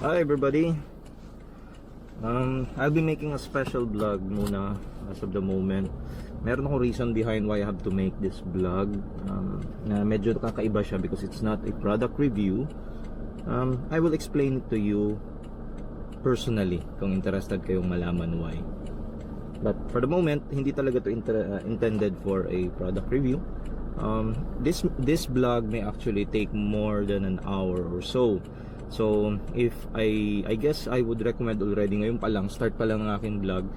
Hi everybody. I'll be making a special vlog muna as of the moment. Meron akong reason behind why I have to make this vlog. Na medyo kakaiba siya because it's not a product review. I will explain it to you personally kung interested kayong malaman why. But for the moment, hindi talaga to intended for a product review. This vlog may actually take more than an hour or so. So if I guess I would recommend already ngayon pa lang, start pa lang ang aking vlog,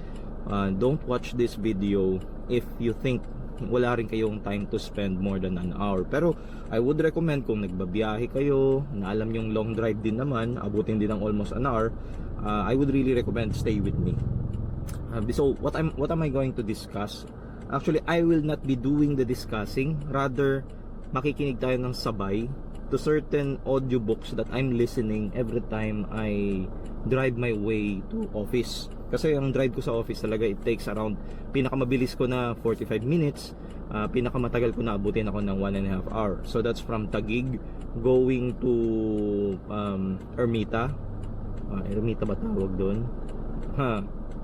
don't watch this video if you think wala rin kayong time to spend more than an hour. Pero I would recommend kung nagbabiyahe kayo, na alam yung long drive din naman, abutin din ng almost an hour, I would really recommend stay with me. So what am I going to discuss? Actually, I will not be doing the discussing, rather makikinig tayo ng sabay to certain audiobooks that I'm listening every time I drive my way to office. Kasi ang drive ko sa office talaga, it takes around, pinakamabilis ko na 45 minutes, pinakamatagal ko na abutin ako ng 1.5 hour. So that's from Taguig going to Ermita. Ermita ba tawag doon?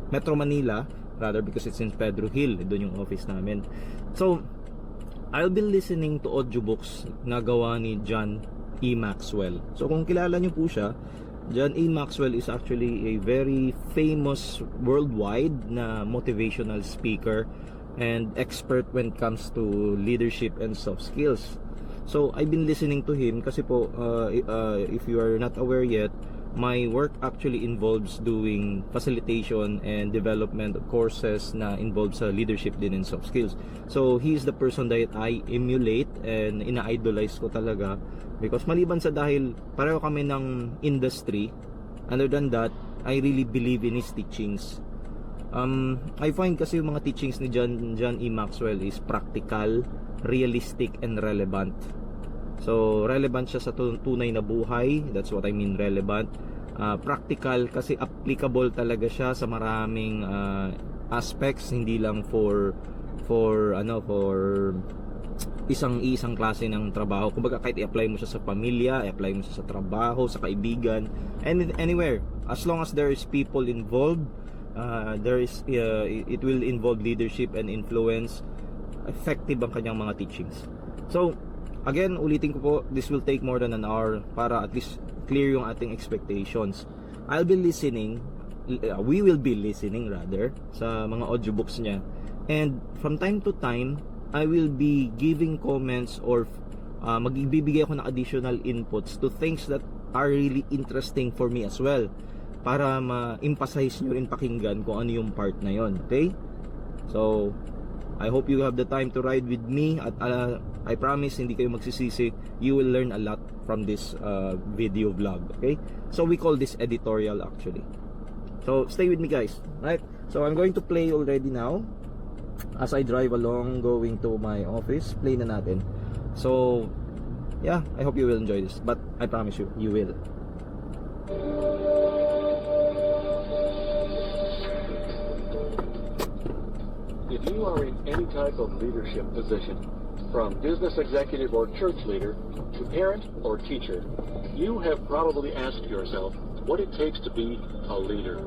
Metro Manila, rather, because it's in Pedro Hill, doon yung office namin. So I'll be listening to audiobooks na gawa ni John E. Maxwell. So kung kilala nyo po siya, John E. Maxwell is actually a very famous worldwide na motivational speaker and expert when it comes to leadership and soft skills. So I've been listening to him kasi po, if you are not aware yet, my work actually involves doing facilitation and development of courses na involves sa leadership din and soft skills. So he is the person that I emulate and ina-idolize ko talaga, because maliban sa dahil pareho kami ng industry, other than that, I really believe in his teachings. I find kasi yung mga teachings ni John E. Maxwell is practical, realistic, and relevant. So relevant siya sa tunay na buhay, that's what I mean relevant. Practical kasi applicable talaga siya sa maraming aspects, hindi lang for isang klase ng trabaho. Kumbaga kahit i-apply mo siya sa pamilya, i-apply mo siya sa trabaho, sa kaibigan, and anywhere, as long as there is people involved, it will involve leadership and influence. Effective ang kanyang mga teachings. So again, ulitin ko po, this will take more than an hour para at least clear yung ating expectations. I'll be listening, we will be listening rather, sa mga audiobooks niya. And from time to time, I will be giving comments or magbibigay ako ng additional inputs to things that are really interesting for me as well, para ma-emphasize nyo rin pakinggan kung ano yung part na yon. Okay? So I hope you have the time to ride with me, at I promise hindi kayo magsisisi. You will learn a lot from this video vlog. Okay, so we call this editorial actually. So stay with me guys. Right, so I'm going to play already now as I drive along going to my office. Play na natin. So yeah, I hope you will enjoy this, but I promise you, you will. If you are in any type of leadership position, from business executive or church leader to parent or teacher, you have probably asked yourself what it takes to be a leader.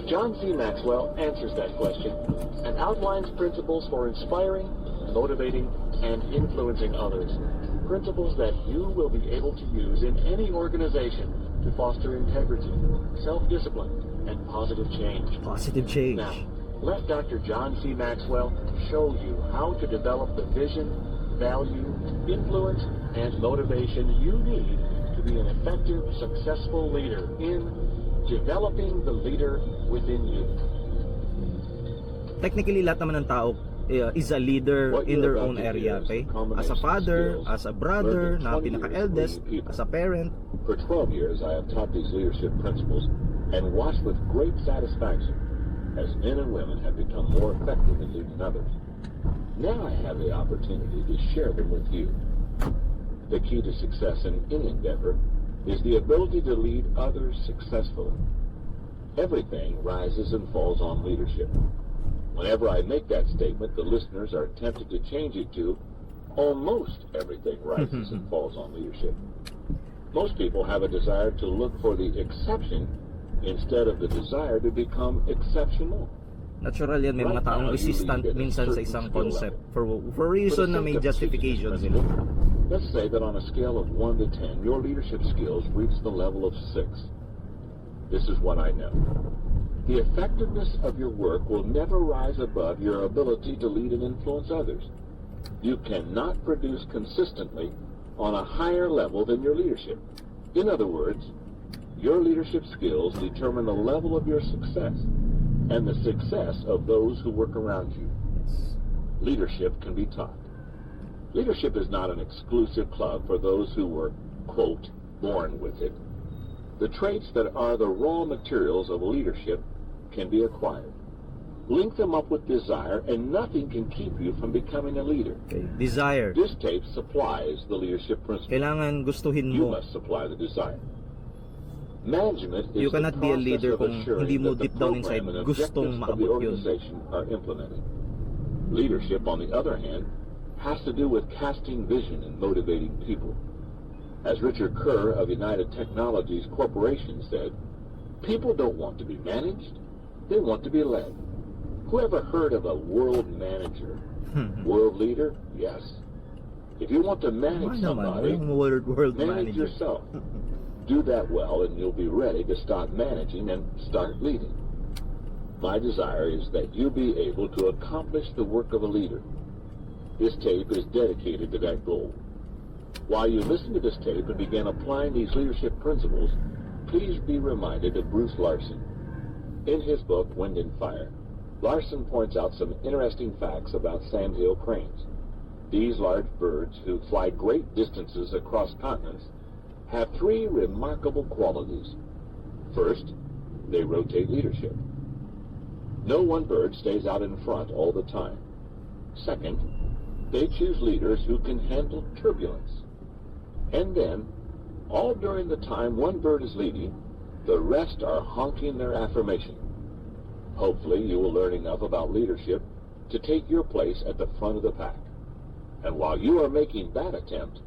John C. Maxwell answers that question and outlines principles for inspiring, motivating, and influencing others. Principles that you will be able to use in any organization to foster integrity, self-discipline, and positive change. Positive change. Now, let Dr. John C. Maxwell show you how to develop the vision, value, influence, and motivation you need to be an effective, successful leader in developing the leader within you. Technically, lahat naman ng tao is a leader in their own area, okay? As a father, as a brother, na pinaka-eldest, as a parent. For 12 years, I have taught these leadership principles and watched with great satisfaction as men and women have become more effective in leading others. Now I have the opportunity to share them with you. The key to success in any endeavor is the ability to lead others successfully. Everything rises and falls on leadership. Whenever I make that statement, the listeners are tempted to change it to almost everything rises and falls on leadership. Most people have a desire to look for the exception instead of the desire to become exceptional. Natural yan, may mga taong resistant minsan sa isang concept for reason na may justification sila. Let's say that on a scale of 1 to 10, your leadership skills reach the level of 6. This is what I know. The effectiveness of your work will never rise above your ability to lead and influence others. You cannot produce consistently on a higher level than your leadership. In other words, your leadership skills determine the level of your success and the success of those who work around you. Leadership can be taught. Leadership is not an exclusive club for those who were, quote, born with it. The traits that are the raw materials of leadership can be acquired. Link them up with desire, and nothing can keep you from becoming a leader. Okay. Desire. This tape supplies the leadership principle. Kailangan gustuhin You mo. must supply the desire. Management is You cannot the be a process leader of kung assuring hindi mo that the deep down inside program and gustong objectives of the maabot yun. organization are implemented. Leadership, on the other hand, has to do with casting vision and motivating people. As Richard Kerr of United Technologies Corporation said, people don't want to be managed, they want to be led. Who ever heard of a world manager? World leader? Yes. If you want to manage somebody, world manage manager. yourself. Do that well, and you'll be ready to start managing and start leading. My desire is that you be able to accomplish the work of a leader. This tape is dedicated to that goal. While you listen to this tape and begin applying these leadership principles, please be reminded of Bruce Larson. In his book, Wind and Fire, Larson points out some interesting facts about sandhill cranes. These large birds, who fly great distances across continents, have 3 remarkable qualities. First, they rotate leadership. No one bird stays out in front all the time. Second, they choose leaders who can handle turbulence. And then, all during the time one bird is leading, the rest are honking their affirmation. Hopefully, you will learn enough about leadership to take your place at the front of the pack. And while you are making that attempt,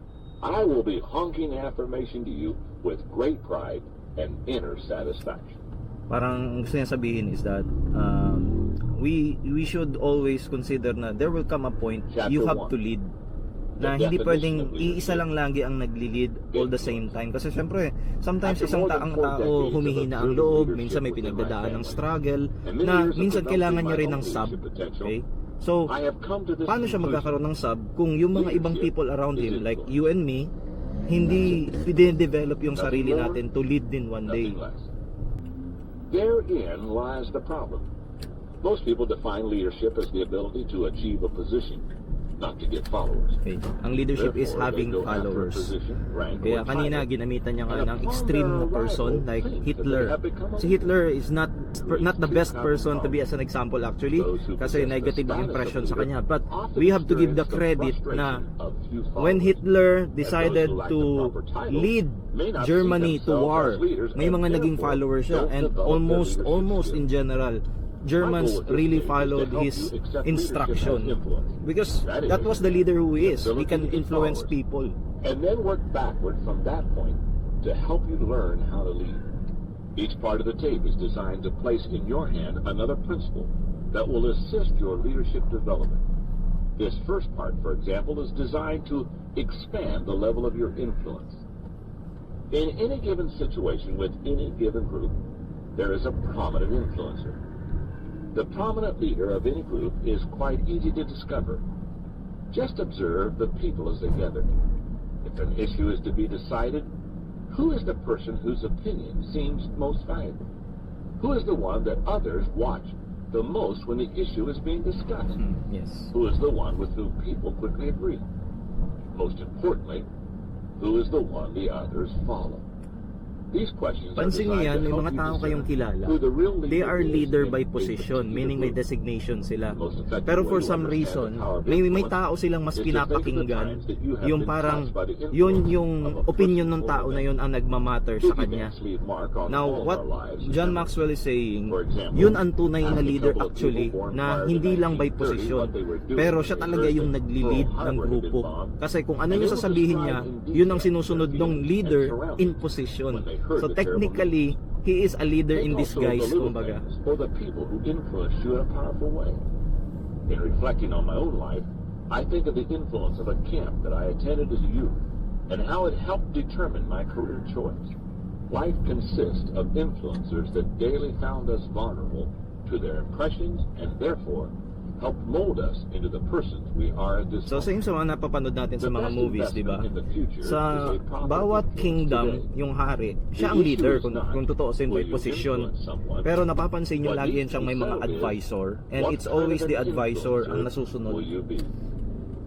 I will be honking affirmation to you with great pride and inner satisfaction. Parang gusto niya sabihin is that we should always consider na there will come a point you have to lead. Na hindi pwedeng iisa lang lagi ang nagli-lead all the same time. Kasi syempre, sometimes isang tao humihina ang loob, minsan may pinagdadaan ng struggle, na minsan kailangan niya rin ng sub. Okay? So, paano siya magkakaroon ng sub kung yung mga ibang people around him, like you and me, hindi i-develop yung sarili natin to lead din one day? Therein lies the problem. Most people define leadership as the ability to achieve a position, not to get followers. Okay. Ang leadership is having followers. Kaya kanina ginamitan niya nga ng extreme na person like Hitler. Si Hitler is not the best person to be as an example actually, kasi negative ang impression sa kanya. But we have to give the credit na when Hitler decided to lead Germany to war, may mga naging followers siya, and almost in general Germans really followed his instruction because that was the leader who he is. He can influence people. And then work backward from that point to help you learn how to lead. Each part of the tape is designed to place in your hand another principle that will assist your leadership development. This first part, for example, is designed to expand the level of your influence. In any given situation with any given group, there is a prominent influencer. The prominent leader of any group is quite easy to discover. Just observe the people as they gather. If an issue is to be decided, who is the person whose opinion seems most valuable? Who is the one that others watch the most when the issue is being discussed? Yes. Who is the one with whom people quickly agree? Most importantly, who is the one the others follow? These questions are Pansin niyo yan, designed to may help mga you tao kayong discern kilala. who the real They leader are is leader in by a position, particular meaning may group. designation sila. Most effective Pero way for to some understand reason, the power of may influence tao silang mas is to think of the pinapakinggan, times that you have yung been parang touched by the yun influence yung of a opinion person ng or tao na event. yun ang nagmamatter Two sa kanya. events leave mark on Now, all of what our lives. John Remember, Maxwell is saying, for example, yun ang tunay na ask a leader couple of actually, people born na prior to hindi lang by 1930 position, what they were doing pero when siya they talaga heard yung that nagli-lead Pearl ng Harbor had grupo. been bombed, Kasi kung ano and yung they will sasabihin niya, describe in yun ang detail sinusunod their ng feelings leader and surroundings in position. when they heard So the terrible technically, he is a leader Think in also of disguise, the little kumbaga. things or the people who influenced you in a powerful way. In reflecting on my own life, I think of the influence of a camp that I attended as a youth and how it helped determine my career choice. Life consists of influencers that daily found us vulnerable to their impressions and therefore helped mold us into the persons we are at this So same sa mga napapanood natin sa mga movies, di ba? Sa bawat kingdom, yung hari, siya ang leader kung totoosin by position. Pero napapansin nyo lagi yan siyang may mga advisor, and it's always the advisor ang nasusunod.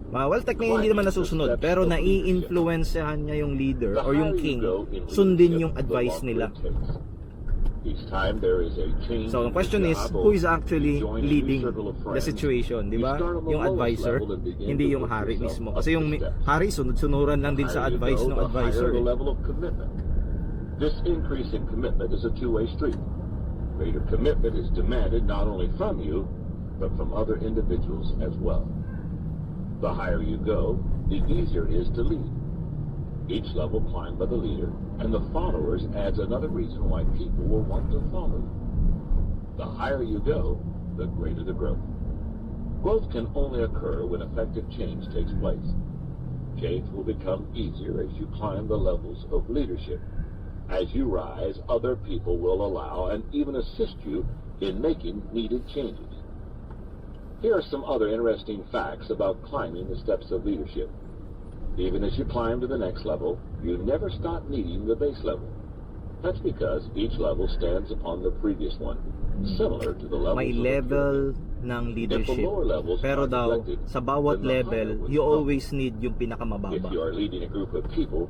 Well, technically hindi naman nasusunod, pero nai-influensyahan niya yung leader or yung king, sundin yung advice nila. So the question is, who is actually leading the situation, di ba? Yung advisor, hindi yung hari mismo. Kasi yung hari, sunod-sunuran lang din sa advice ng advisor. This increase in commitment is a two-way street. Greater commitment is demanded not only from you, but from other individuals as well. The higher you go, the easier it is to lead. Each level climbed by the leader, and the followers adds another reason why people will want to follow you. The higher you go, the greater the growth. Growth can only occur when effective change takes place. Change will become easier as you climb the levels of leadership. As you rise, other people will allow and even assist you in making needed changes. Here are some other interesting facts about climbing the steps of leadership. Even as you climb to the next level, you never stop needing the base level. That's because each level stands upon the previous one, similar to the levels May of level ng leadership. Pero daw, sa bawat level, you always need yung If pinakamababa. you are leading a group of people,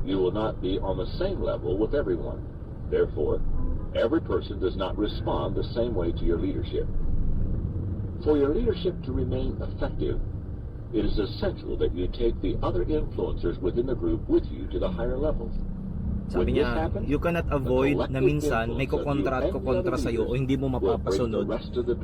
you will not be on the same level with everyone. Therefore, every person does not respond the same way to your leadership. For your leadership to remain effective, it is essential that you take the other influencers within the group with you to the higher levels. Sabi niya, you cannot avoid na minsan may kukontra at kukontra sa'yo o hindi mo mapapasunod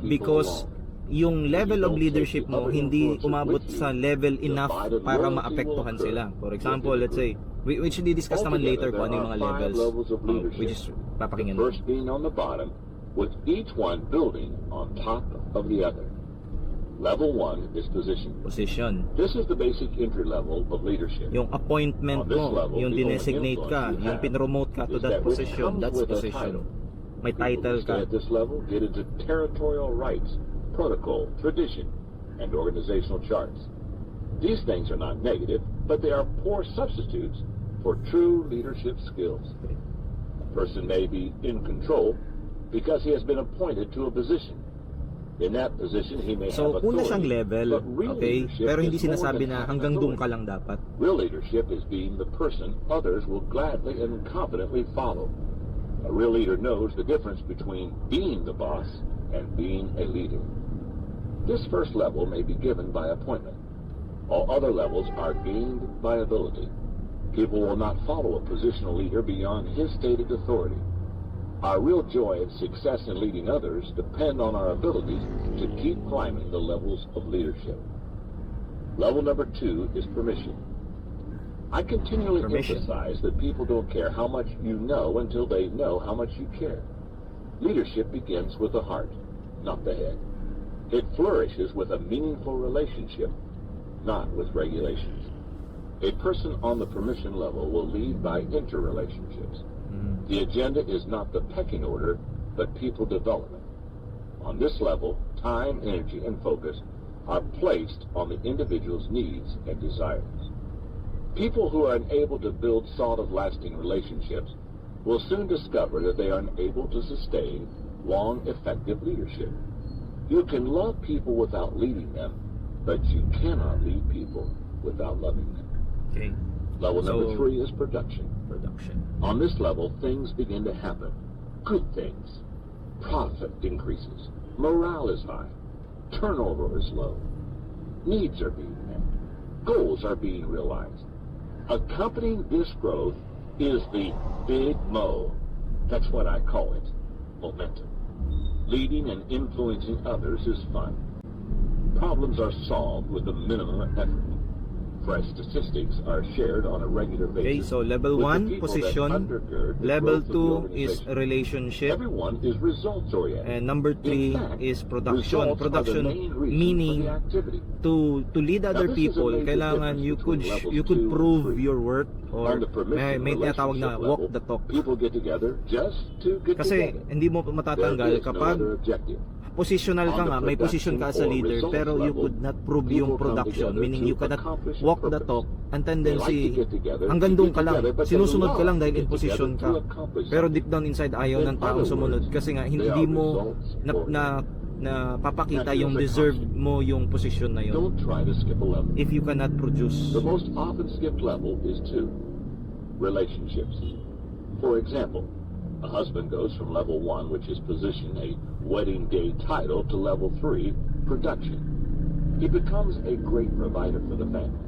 because yung level of leadership mo hindi umabot sa level enough para maapektuhan sila. For example, let's say, which di-discuss naman later kung ano yung mga levels, which is papakinggan mo. First being on the bottom, with each one building on top of the other. Level 1 is position. Position. This is the basic entry level of leadership. Yung appointment mo, yung dinesignate ka, yung pinromote ka to that position, that's position. May title ka. At this level, get into territorial rights, protocol, tradition, and organizational charts. These things are not negative, but they are poor substitutes for true leadership skills. A person may be in control because he has been appointed to a position. In that position, he may So, have authority, una siyang level, but real okay? leadership Pero hindi is more sinasabi than na having hanggang doon authority. ka lang dapat. Real leadership is being the person others will gladly and confidently follow. A real leader knows the difference between being the boss and being a leader. This first level may be given by appointment. All other levels are gained by ability. People will not follow a positional leader beyond his stated authority. Our real joy and success in leading others depend on our ability to keep climbing the levels of leadership. Level number 2 is permission. I continually emphasize that people don't care how much you know until they know how much you care. Leadership begins with the heart, not the head. It flourishes with a meaningful relationship, not with regulations. A person on the permission level will lead by interrelationships. The agenda is not the pecking order, but people development. On this level, time, energy, and focus are placed on the individual's needs and desires. People who are unable to build solid, lasting relationships will soon discover that they are unable to sustain long, effective leadership. You can love people without leading them, but you cannot lead people without loving them. Okay. Level So, number 3 is production. production. On this level, things begin to happen. Good things. Profit increases. Morale is high. Turnover is low. Needs are being met. Goals are being realized. Accompanying this growth is the big Mo. That's what I call it. Momentum. Leading and influencing others is fun. Problems are solved with a minimum effort. Fresh statistics are shared on a regular Okay, basis. so level with the 1, people that position. undergird the Level growth of the 2 is organization. relationship. Everyone is results oriented. And number 3 is production. Results are the main reason Meaning, for the activity. to lead other Now, this is a people, major kailangan difference you between could levels you could 2 and prove 3. your worth, or On the permission may tinatawag na relationship walk level, the talk. people get together just to get Kasi together. hindi mo There matatanggal is no kapag other objective. positional ka On the nga, may position ka as a production or leader, results pero you level, could not prove people yung come production, together meaning to you cannot accomplish a walk the purpose. talk. Ang They like tendency, to get together, hanggang to doon get ka lang, together, but they sinusunod ka love lang to dahil in get position together ka. to accomplish Pero something. deep down inside, ayaw In ng taong other sumunod words, kasi nga they hindi are mo results na papakita That yung is a deserve constant. mo yung position na yun Don't try to skip a level. if you cannot produce. The most often skipped level is 2. Relationships. For example, a husband goes from level 1, which is position, a wedding day title, to level 3, production. He becomes a great provider for the family.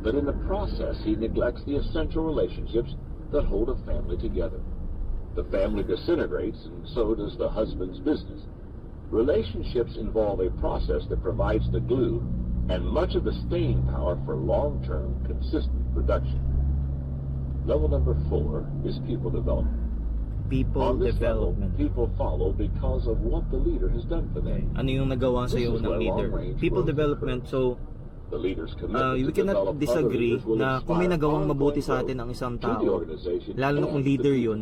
But in the process, he neglects the essential relationships that hold a family together. The family disintegrates, and so does the husband's business. Relationships involve a process that provides the glue and much of the staying power for long-term, consistent production. Level number 4 is people development. People On this level, development. people follow because of what the leader has done for them. Ano yung nagawa sa iyo This is ng where leader? long-range People growth development, so The leader's commitment we to cannot develop other disagree leaders will na kung may inspire nagawang mabuti ongoing sa growth atin ang isang to the tao, organization lalo na and kung the leader people. yun,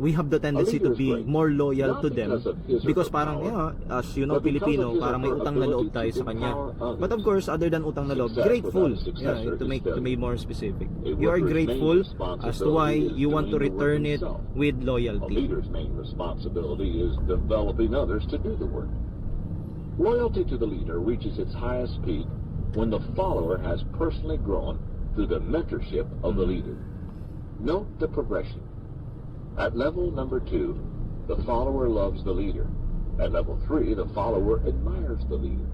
we have the tendency to leader is be great, more loyal not to them because of his or because her parang, power, as you know, but because Filipino, of his or parang may her utang na loob ability tayo to sa kanya. empower others. But of course, other than utang na loob, Success grateful. without a successor To is make to failure. be more specific. A You are worker's main grateful as to why responsibility is you want to doing the work return it himself. with A loyalty. leader's main responsibility is developing others to do the work. Loyalty to the leader reaches its highest peak when the follower has personally grown through the mentorship of the leader. Note the progression. At level number 2, the follower loves the leader. At level 3, the follower admires the leader.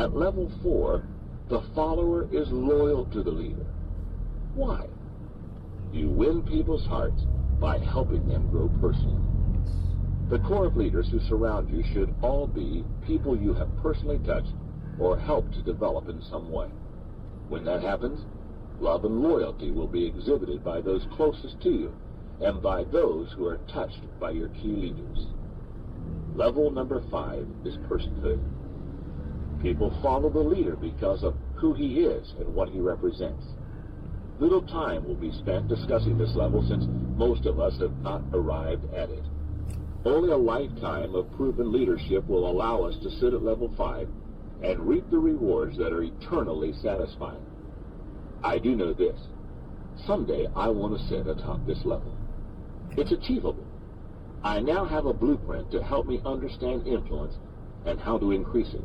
At level 4, the follower is loyal to the leader. Why? You win people's hearts by helping them grow personally. The core of leaders who surround you should all be people you have personally touched or helped to develop in some way. When that happens, love and loyalty will be exhibited by those closest to you and by those who are touched by your key leaders. Level number 5 is personhood. People follow the leader because of who he is and what he represents. Little time will be spent discussing this level since most of us have not arrived at it. Only a lifetime of proven leadership will allow us to sit at level 5 and reap the rewards that are eternally satisfying. I do know this. Someday I want to sit atop this level. It's achievable. I now have a blueprint to help me understand influence and how to increase it.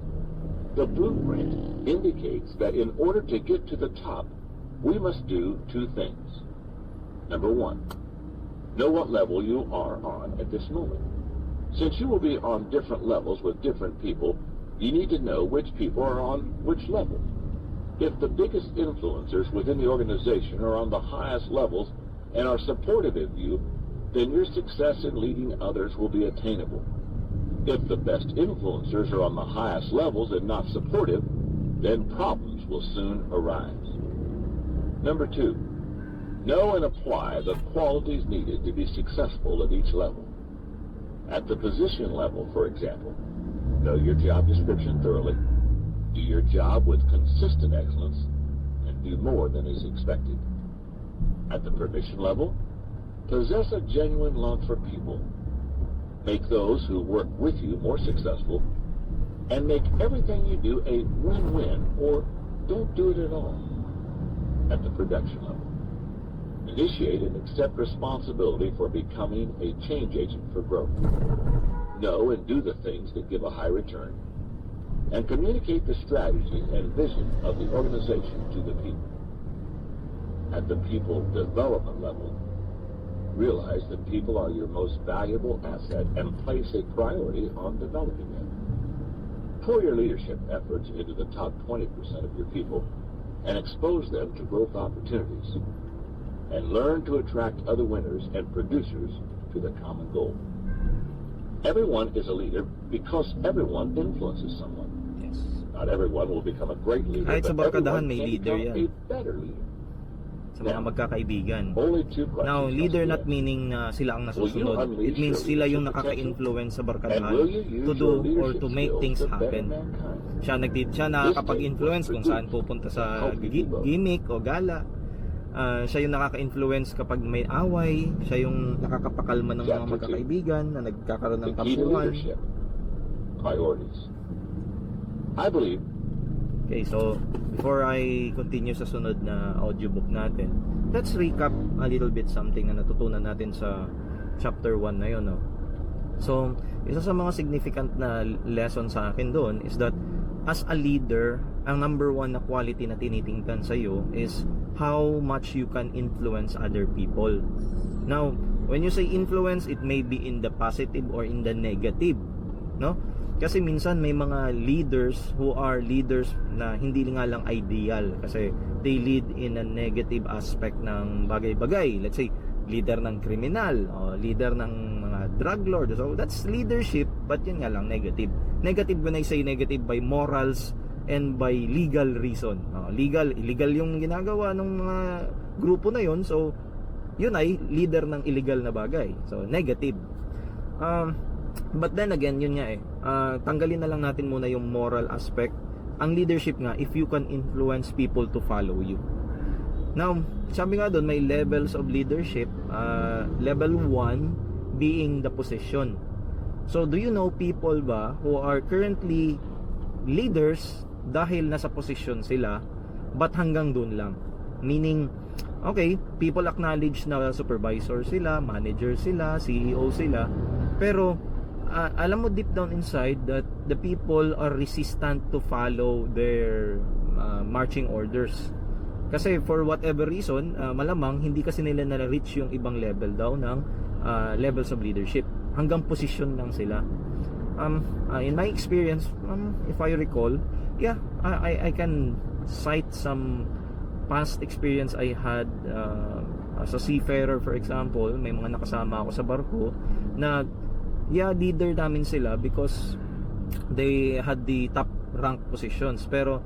The blueprint indicates that in order to get to the top, we must do 2 things. Number 1, know what level you are on at this moment. Since you will be on different levels with different people, you need to know which people are on which level. If the biggest influencers within the organization are on the highest levels and are supportive of you, then your success in leading others will be attainable. If the best influencers are on the highest levels and not supportive, then problems will soon arise. Number 2, know and apply the qualities needed to be successful at each level. At the position level, for example, know your job description thoroughly, do your job with consistent excellence, and do more than is expected. At the permission level, possess a genuine love for people. Make those who work with you more successful, and make everything you do a win-win, or don't do it at all. At the production level, initiate and accept responsibility for becoming a change agent for growth. Know and do the things that give a high return, and communicate the strategy and vision of the organization to the people. At the people development level, Realize that people are your most valuable asset and place a priority on developing them. Pour your leadership efforts into the top 20% of your people and expose them to growth opportunities. And learn to attract other winners and producers to the common goal. Everyone is a leader because everyone influences someone. Yes. Not everyone will become a great leader, Kahit sa but barkadahan everyone may can leader become yan. a better leader. Sa mga magkakaibigan. Only two questions Now, leader must not be meaning na sila ang nasusunod. It means sila yung nakaka-influence sa asked. And barkadahan will you use to do your or leadership to make skills things to better happen. mankind? Siya nakakapag-influence kung saan pupunta sa gimmick o gala. Siya yung nakaka-influence kapag may away. Siya yung nakakapakalma ng mga magkakaibigan na nagkakaroon ng The key to tampuhan. leadership. Priorities. I believe Okay, so before I continue sa sunod na audiobook natin, let's recap a little bit something na natutunan natin sa chapter 1 na yun, no? So, isa sa mga significant na lesson sa akin doon is that as a leader, ang number one na quality na tinitingnan sa iyo is how much you can influence other people. Now, when you say influence, it may be in the positive or in the negative, no? Kasi minsan may mga leaders who are leaders na hindi nga lang ideal kasi they lead in a negative aspect ng bagay-bagay. Let's say, leader ng kriminal o leader ng mga drug lord. So, that's leadership, but yun nga lang, negative. Negative when I say negative by morals and by legal reason. Illegal yung ginagawa ng mga grupo na yun. So, yun ay leader ng illegal na bagay. So, negative. But then again, yun nga tanggalin na lang natin muna yung moral aspect. Ang leadership nga, if you can influence people to follow you. Now, sabi nga doon, may levels of leadership. Level 1 being the position. So, do you know people ba who are currently leaders dahil nasa position sila, but hanggang doon lang? Meaning, okay, people acknowledge na supervisor sila, manager sila, CEO sila, pero alam mo deep down inside that the people are resistant to follow their marching orders. Kasi for whatever reason, malamang hindi kasi nila na-reach yung ibang level daw ng levels of leadership. Hanggang position lang sila. In my experience, if I recall, yeah, I can cite some past experience I had as a seafarer, for example. May mga nakasama ako sa barko na yeah, leader namin sila because they had the top rank positions. Pero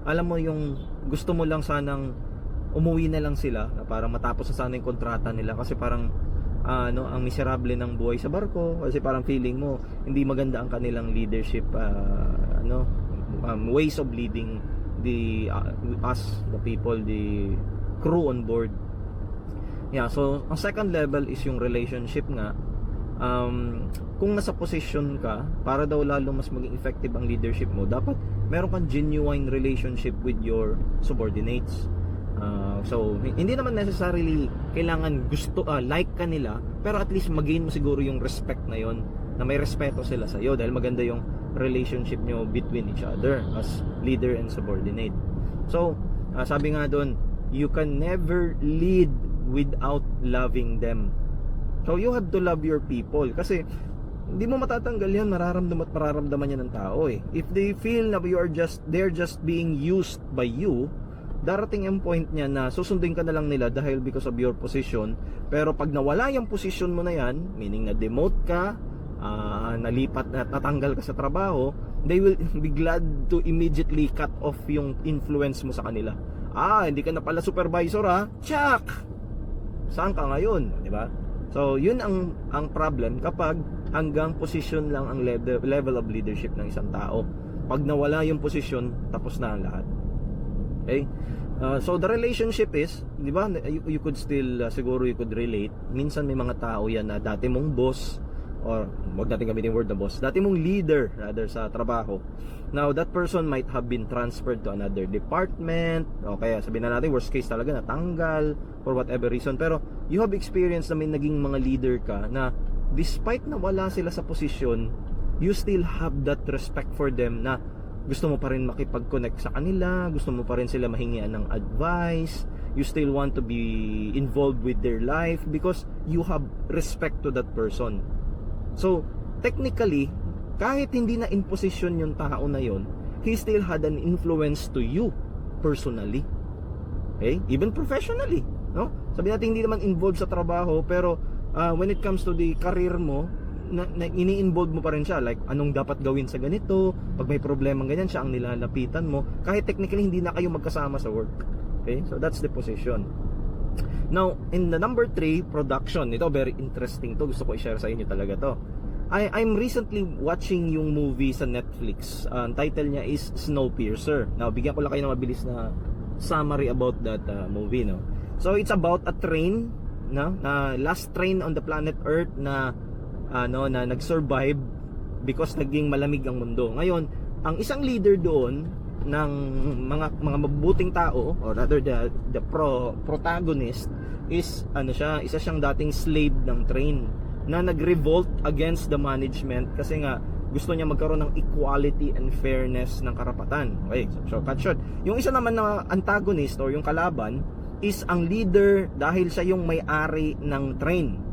alam mo yung gusto mo lang sanang umuwi na lang sila para matapos na sana yung kontrata nila kasi parang ang miserable ng buhay sa barko kasi parang feeling mo hindi maganda ang kanilang leadership ways of leading the people, the crew on board. Yeah, so ang second level is yung relationship nga. Kung nasa position ka, para daw lalo mas maging effective ang leadership mo, dapat meron kang genuine relationship with your subordinates. So, hindi naman necessarily kailangan like ka nila, pero at least magain mo siguro yung respect na yon, na may respeto sila sa iyo dahil maganda yung relationship nyo between each other as leader and subordinate. So, sabi nga doon, you can never lead without loving them. So you have to love your people kasi hindi mo matatanggal yan, mararamdaman yan ng tao If they feel na they're just being used by you, darating yung point niya na susundin ka na lang nila dahil because of your position. Pero pag nawala yung position mo na yan, meaning na demote ka, nalipat na tatanggal ka sa trabaho, they will be glad to immediately cut off yung influence mo sa kanila. Hindi ka na pala supervisor Tsak! Saan ka ngayon? Diba? So, yun ang problem kapag hanggang position lang ang level of leadership ng isang tao. Pag nawala yung position, tapos na ang lahat. Okay? So, the relationship is, di ba, you could still, siguro you could relate. Minsan may mga tao yan na dati mong boss, or wag natin gamitin word na boss, dati mong leader, rather, sa trabaho. Now, that person might have been transferred to another department, o kaya sabihin na natin, worst case talaga, natanggal, for whatever reason. Pero, you have experience na may naging mga leader ka na despite na wala sila sa posisyon, you still have that respect for them na gusto mo pa rin makipag-connect sa kanila, gusto mo pa rin sila mahingian ng advice, you still want to be involved with their life because you have respect to that person. So technically, kahit hindi na in position yung tao na yon, he still had an influence to you personally. Okay? Even professionally, no? Sabi natin hindi naman involved sa trabaho, pero when it comes to the career mo, ini-involve mo pa rin siya, like anong dapat gawin sa ganito, pag may problema ganyan, siya ang nilalapitan mo, kahit technically hindi na kayo magkasama sa work. Okay, so that's the position. Now in the number 3, production. Ito very interesting to, gusto ko i-share sa inyo talaga to. I'm recently watching yung movie sa Netflix. Ang title niya is SNOWPEIRCER. Now bigyan ko lang kayo ng mabilis na summary about that movie, no. So it's about a train, no, na last train on the planet Earth na na nag-survive because naging malamig ang mundo. Ngayon, ang isang leader doon ng mga mabubuting tao, or rather the protagonist is isa siyang dating slave ng train na nag-revolt against the management kasi nga gusto niya magkaroon ng equality and fairness ng karapatan. Okay, so cut short. Yung isa naman na antagonist or yung kalaban is ang leader dahil siya yung may-ari ng train.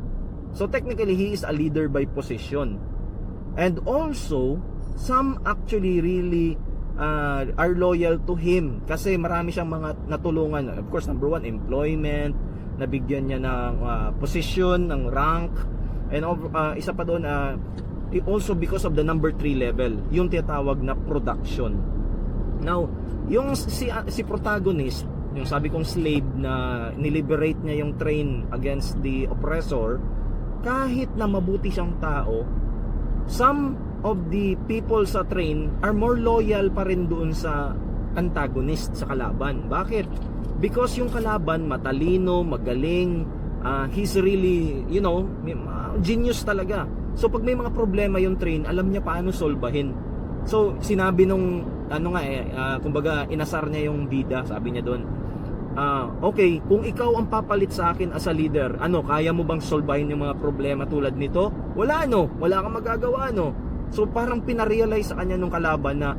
So technically, he is a leader by position. And also, some actually really are loyal to him kasi marami siyang mga natulungan. Of course, number 1, employment, nabigyan niya ng position, ng rank, and isa pa doon, also because of the number 3 level, yung tinatawag na production. Now, yung si protagonist, yung sabi kong slave na niliberate niya yung train against the oppressor, kahit na mabuti siyang tao, some of the people sa train are more loyal pa rin doon sa antagonist, sa kalaban. Bakit? Because yung kalaban matalino, magaling, he's really, genius talaga. So pag may mga problema yung train, alam niya paano solbahin. So sinabi nung kumbaga inasar niya yung bida, sabi niya doon, okay, kung ikaw ang papalit sa akin as a leader, kaya mo bang solbahin yung mga problema tulad nito? Wala kang magagawa, So parang pinarealize sa kanya nung kalaban na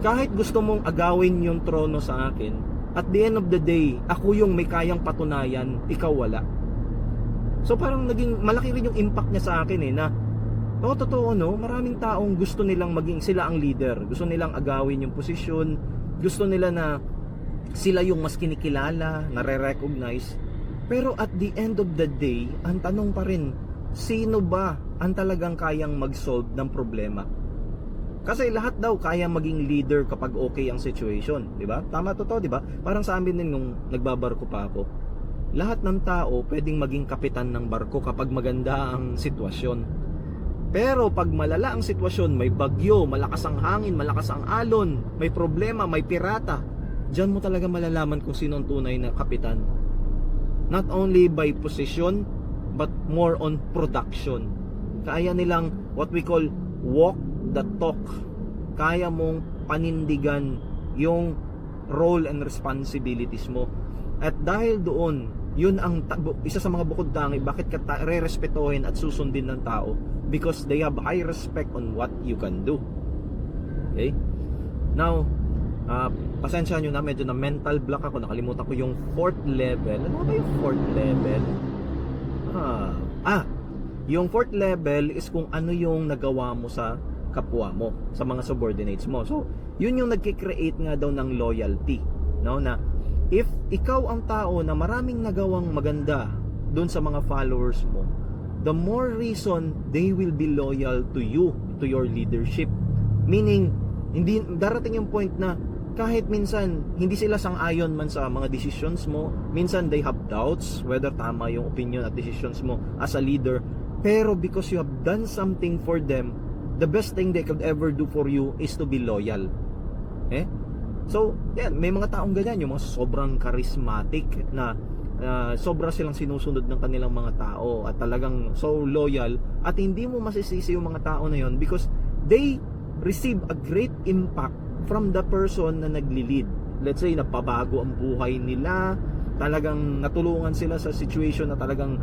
kahit gusto mong agawin yung trono sa akin, at the end of the day, ako yung may kayang patunayan, ikaw wala. So parang naging malaki rin yung impact niya sa akin na totoo, maraming taong gusto nilang maging sila ang leader, gusto nilang agawin yung posisyon, gusto nila na sila yung mas kinikilala, nare-recognize. Pero at the end of the day, ang tanong pa rin, sino ba ang talagang kayang mag-solve ng problema? Kasi lahat daw kaya maging leader kapag okay ang situation, di ba? Tama to, di ba? Parang sa amin din nung nagbabarko pa ako. Lahat ng tao pwedeng maging kapitan ng barko kapag maganda ang sitwasyon. Pero pag malala ang sitwasyon, may bagyo, malakas ang hangin, malakas ang alon, may problema, may pirata, diyan mo talaga malalaman kung sino ang tunay na kapitan. Not only by position, but more on production. Kaya nilang what we call walk the talk. Kaya mong panindigan yung role and responsibilities mo. At dahil doon, yun ang isa sa mga bukod tangi bakit ka re-respetuhin at susundin ng tao, because they have high respect on what you can do. Okay? Now, pasensya nyo na, medyo na mental block ako, nakalimutan ko yung 4th level. Ano ba yung 4th level? Yung 4th level is kung ano yung nagawa mo sa kapwa mo, sa mga subordinates mo. So, yun yung nagki-create nga daw ng loyalty, no? Na if ikaw ang tao na maraming nagawang maganda doon sa mga followers mo, the more reason they will be loyal to you, to your leadership. Meaning, hindi darating yung point na kahit minsan hindi sila sang-ayon man sa mga decisions mo, minsan they have doubts whether tama yung opinion at decisions mo as a leader, pero because you have done something for them, the best thing they could ever do for you is to be loyal. So, yan, may mga taong ganyan, yung mga sobrang charismatic na sobra silang sinusunod ng kanilang mga tao at talagang so loyal, at hindi mo masisisi yung mga tao na yon because they receive a great impact from the person na nagli-lead. Let's say, napabago ang buhay nila, talagang natulungan sila sa situation na talagang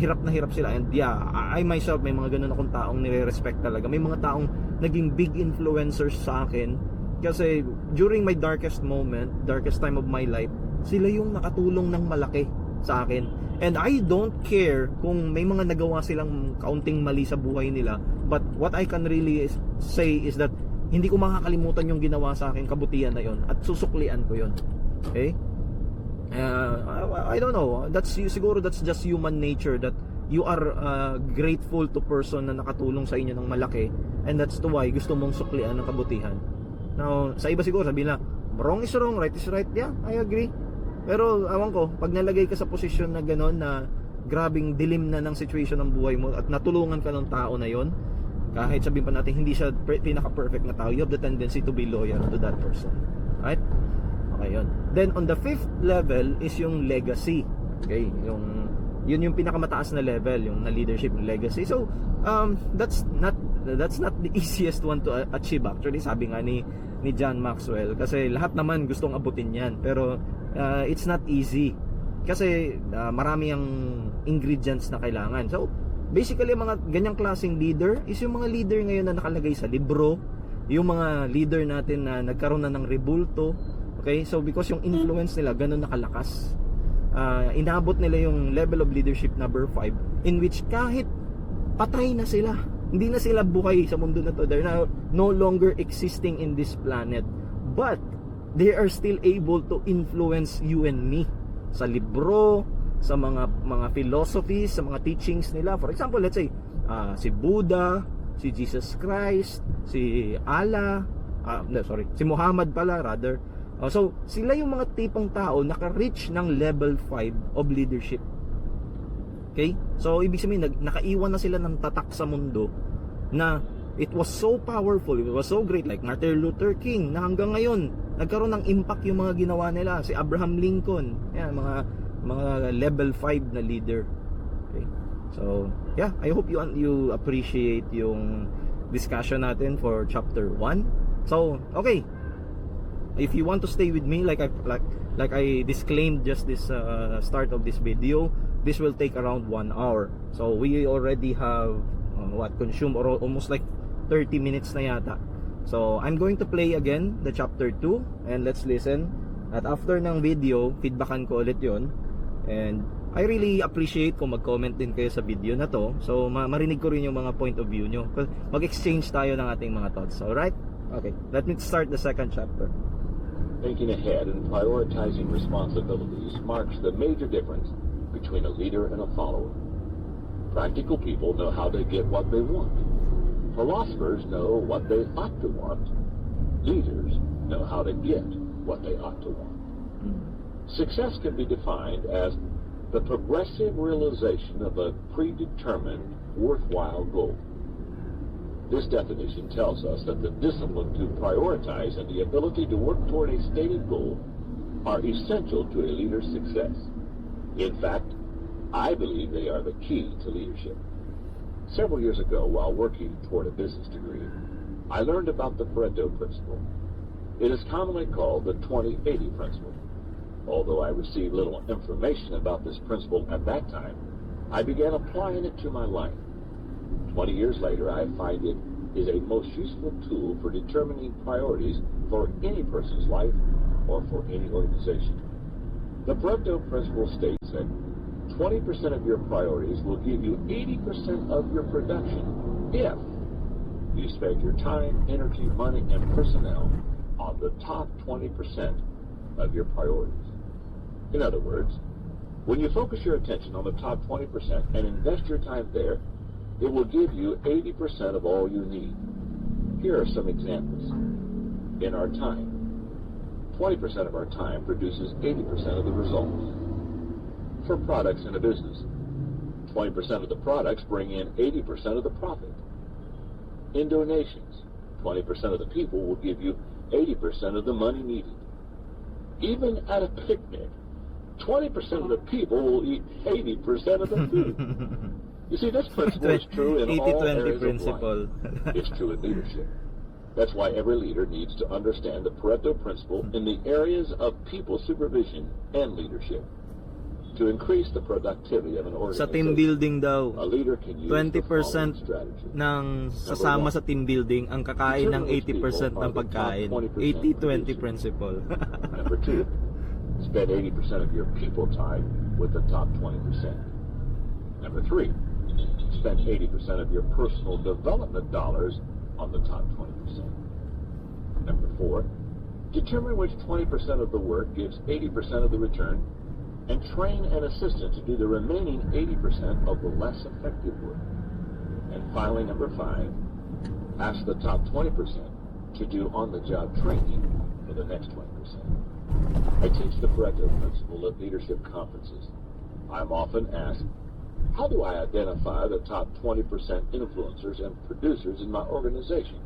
hirap na hirap sila. And yeah, I myself, may mga ganun akong taong nire-respect talaga. May mga taong naging big influencers sa akin kasi during my darkest moment, darkest time of my life, sila yung nakatulong ng malaki sa akin. And I don't care kung may mga nagawa silang kaunting mali sa buhay nila, but what I can really say is that hindi ko makakalimutan yung ginawa sa akin kabutihan na yon at susuklian ko yon. Okay? I don't know, siguro that's just human nature, that you are grateful to person na nakatulong sa inyo ng malaki, and that's the why gusto mong suklian ng kabutihan. Now, sa iba siguro sabi nila, wrong is wrong, right is right. Yeah, I agree. Pero awan ko, pag nalagay ka sa posisyon na gano'n, na grabing dilim na ng situation ng buhay mo at natulungan ka ng tao na yon, kahit sabihin pa natin hindi siya pinaka-perfect na tao, you have the tendency to be loyal to that person. Right? Okay, yun. Then on the 5th level is yung legacy. Okay, yun yung pinakamataas na level, yung na leadership, legacy. So that's not the easiest one to achieve actually, sabi nga ni John Maxwell, kasi lahat naman gustong abutin yan, pero it's not easy kasi marami ang ingredients na kailangan. So basically mga ganyang klaseng leader is yung mga leader ngayon na nakalagay sa libro, yung mga leader natin na nagkaroon na ng rebulto. Okay, so because yung influence nila ganun nakalakas, inabot nila yung level of leadership number 5, in which kahit patay na sila, hindi na sila buhay sa mundo na to, they're now no longer existing in this planet, but they are still able to influence you and me sa libro, sa mga philosophies, sa mga teachings nila. For example, let's say si Buddha, si Jesus Christ, si Allah, si Muhammad pala rather. So sila yung mga tipong tao naka-reach ng level 5 of leadership. Okay? So ibig sabihin nakaiwan na sila ng tatak sa mundo na it was so powerful, it was so great, like Martin Luther King, na hanggang ngayon nagkaroon ng impact yung mga ginawa nila. Si Abraham Lincoln, yan, mga level 5 na leader. Okay? So yeah, I hope you appreciate yung discussion natin for chapter 1. So okay, if you want to stay with me, like I disclaimed just this start of this video, this will take around 1 hour. So we already have consumed or almost like 30 minutes na yata. So I'm going to play again the chapter 2 and let's listen. At after ng video, feedbackan ko ulit yon. And I really appreciate kung mag-comment din kayo sa video na to, so marinig ko rin yung mga point of view nyo, mag-exchange tayo ng ating mga thoughts. Alright? Okay, let me start the second chapter. Thinking ahead and prioritizing responsibilities marks the major difference between a leader and a follower. Practical people know how to get what they want. Philosophers know what they ought to want. Leaders know how to get what they ought to want. Success can be defined as the progressive realization of a predetermined, worthwhile goal. This definition tells us that the discipline to prioritize and the ability to work toward a stated goal are essential to a leader's success. In fact, I believe they are the key to leadership. Several years ago, while working toward a business degree, I learned about the Pareto principle. It is commonly called the 20-80 principle. Although I received little information about this principle at that time, I began applying it to my life. 20 years later, I find it is a most useful tool for determining priorities for any person's life or for any organization. The Pareto principle states that 20% of your priorities will give you 80% of your production if you spend your time, energy, money, and personnel on the top 20% of your priorities. In other words, when you focus your attention on the top 20% and invest your time there, it will give you 80% of all you need. Here are some examples. In our time, 20% of our time produces 80% of the results. For products in a business, 20% of the products bring in 80% of the profit. In donations, 20% of the people will give you 80% of the money needed. Even at a picnic, 20% of the people will eat 80% of the food. You see, this principle is true in all areas of life. It's true in leadership. That's why every leader needs to understand the Pareto principle in the areas of people supervision and leadership. To increase the productivity of an organization, sa team building daw, a leader can use 20% ng sasama sa team building ang kakain ng 80% ng pagkain. 80-20 principle. Number 2, Spend 80% of your people time with the top 20%. Number 3, spend 80% of your personal development dollars on the top 20%. Number 4, determine which 20% of the work gives 80% of the return, and train an assistant to do the remaining 80% of the less effective work. And finally, number 5, ask the top 20% to do on-the-job training for the next 20%. I teach the Pareto principle at leadership conferences. I'm often asked, how do I identify the top 20% influencers and producers in my organization?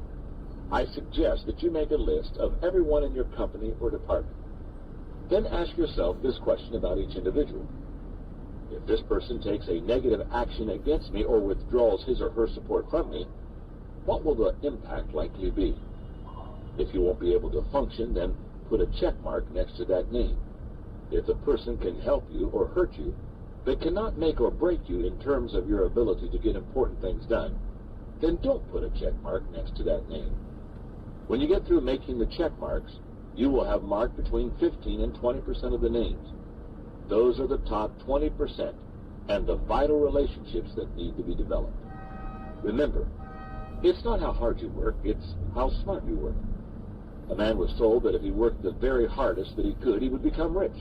I suggest that you make a list of everyone in your company or department. Then ask yourself this question about each individual. If this person takes a negative action against me or withdraws his or her support from me, what will the impact likely be? If you won't be able to function, then put a check mark next to that name. If the person can help you or hurt you, but cannot make or break you in terms of your ability to get important things done, then don't put a check mark next to that name. When you get through making the check marks, you will have marked between 15 and 20% of the names. Those are the top 20% and the vital relationships that need to be developed. Remember, it's not how hard you work, it's how smart you work. A man was told that if he worked the very hardest that he could, he would become rich.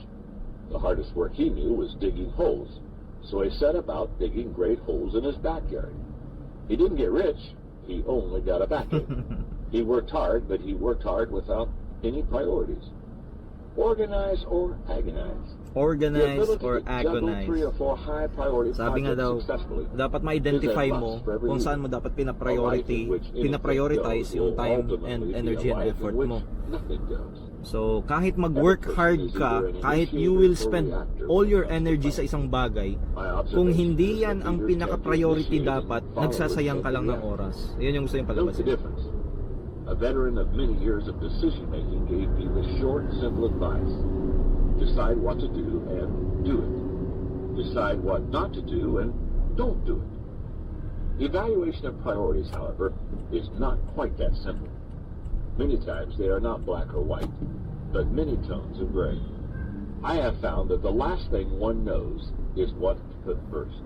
The hardest work he knew was digging holes, so he set about digging great holes in his backyard. He didn't get rich, he only got a backache. He worked hard, but he worked hard without any priorities. Organize or agonize. Organize or agonize. Sabi nga daw, dapat ma-identify mo kung saan mo dapat pinaprioritize yung time and energy and effort mo. So, kahit mag-work hard ka, kahit you will spend all your energy sa isang bagay, kung hindi yan ang pinaka-priority dapat, nagsasayang ka lang ng oras. Yun yung gusto yung palabasin. A veteran of many years of decision-making gave me the short, simple advice. Decide what to do and do it. Decide what not to do and don't do it. Evaluation of priorities, however, is not quite that simple. Many times they are not black or white, but many tones of gray. I have found that the last thing one knows is what to put first.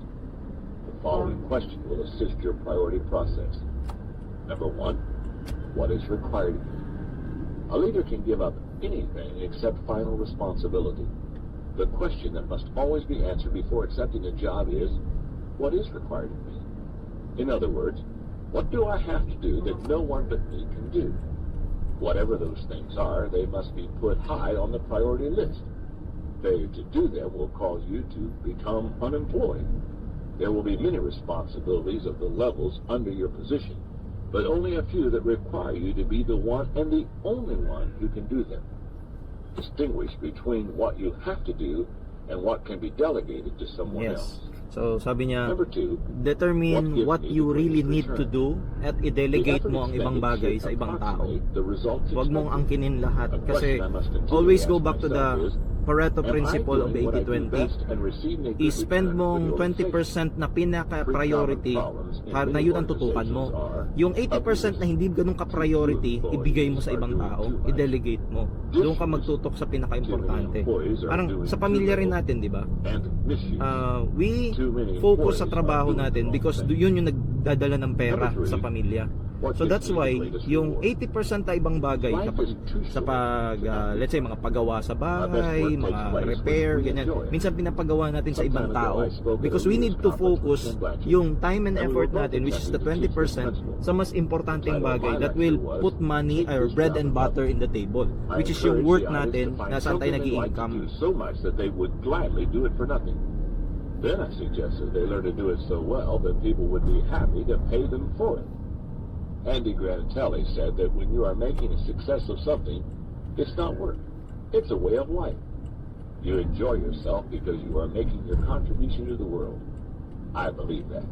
The following question will assist your priority process. Number 1, what is required of you? A leader can give up anything except final responsibility. The question that must always be answered before accepting a job is, what is required of me? In other words, what do I have to do that no one but me can do? Whatever those things are, they must be put high on the priority list. Failure to do them will cause you to become unemployed. There will be many responsibilities of the levels under your position, but only a few that require you to be the one and the only one who can do them. Distinguish between what you have to do and what can be delegated to someone else. So, sabi niya, Number 2, determine what you really need to do at i-delegate mo ang ibang bagay sa ibang tao. Huwag mong angkinin lahat kasi always go back to the Pareto principle of 80-20. I-spend mong 20% na pinaka-priority na yun ang tutukan mo. Yung 80% na hindi ganun ka-priority, ibigay mo sa ibang tao, i-delegate mo. Doon ka magtutok sa pinaka-importante. Parang sa pamilya rin natin, di ba? We focus sa trabaho natin because yun yung nagdadala ng pera sa pamilya. So that's why yung 80% na ibang bagay kapag sa let's say mga pagawa sa bahay, mga repair, ganyan, minsan pinapagawa natin sa ibang tao because we need to focus yung time and effort natin, which is the 20%, sa mas importanteng bagay that will put money or bread and butter in the table, which is yung work natin na saan tayo nag-i-income. So much that they would gladly do it for nothing. Then I suggested they learn to do it so well that people would be happy to pay them for it. Andy Granatelli said that when you are making a success of something, it's not work. It's a way of life. You enjoy yourself because you are making your contribution to the world. I believe that.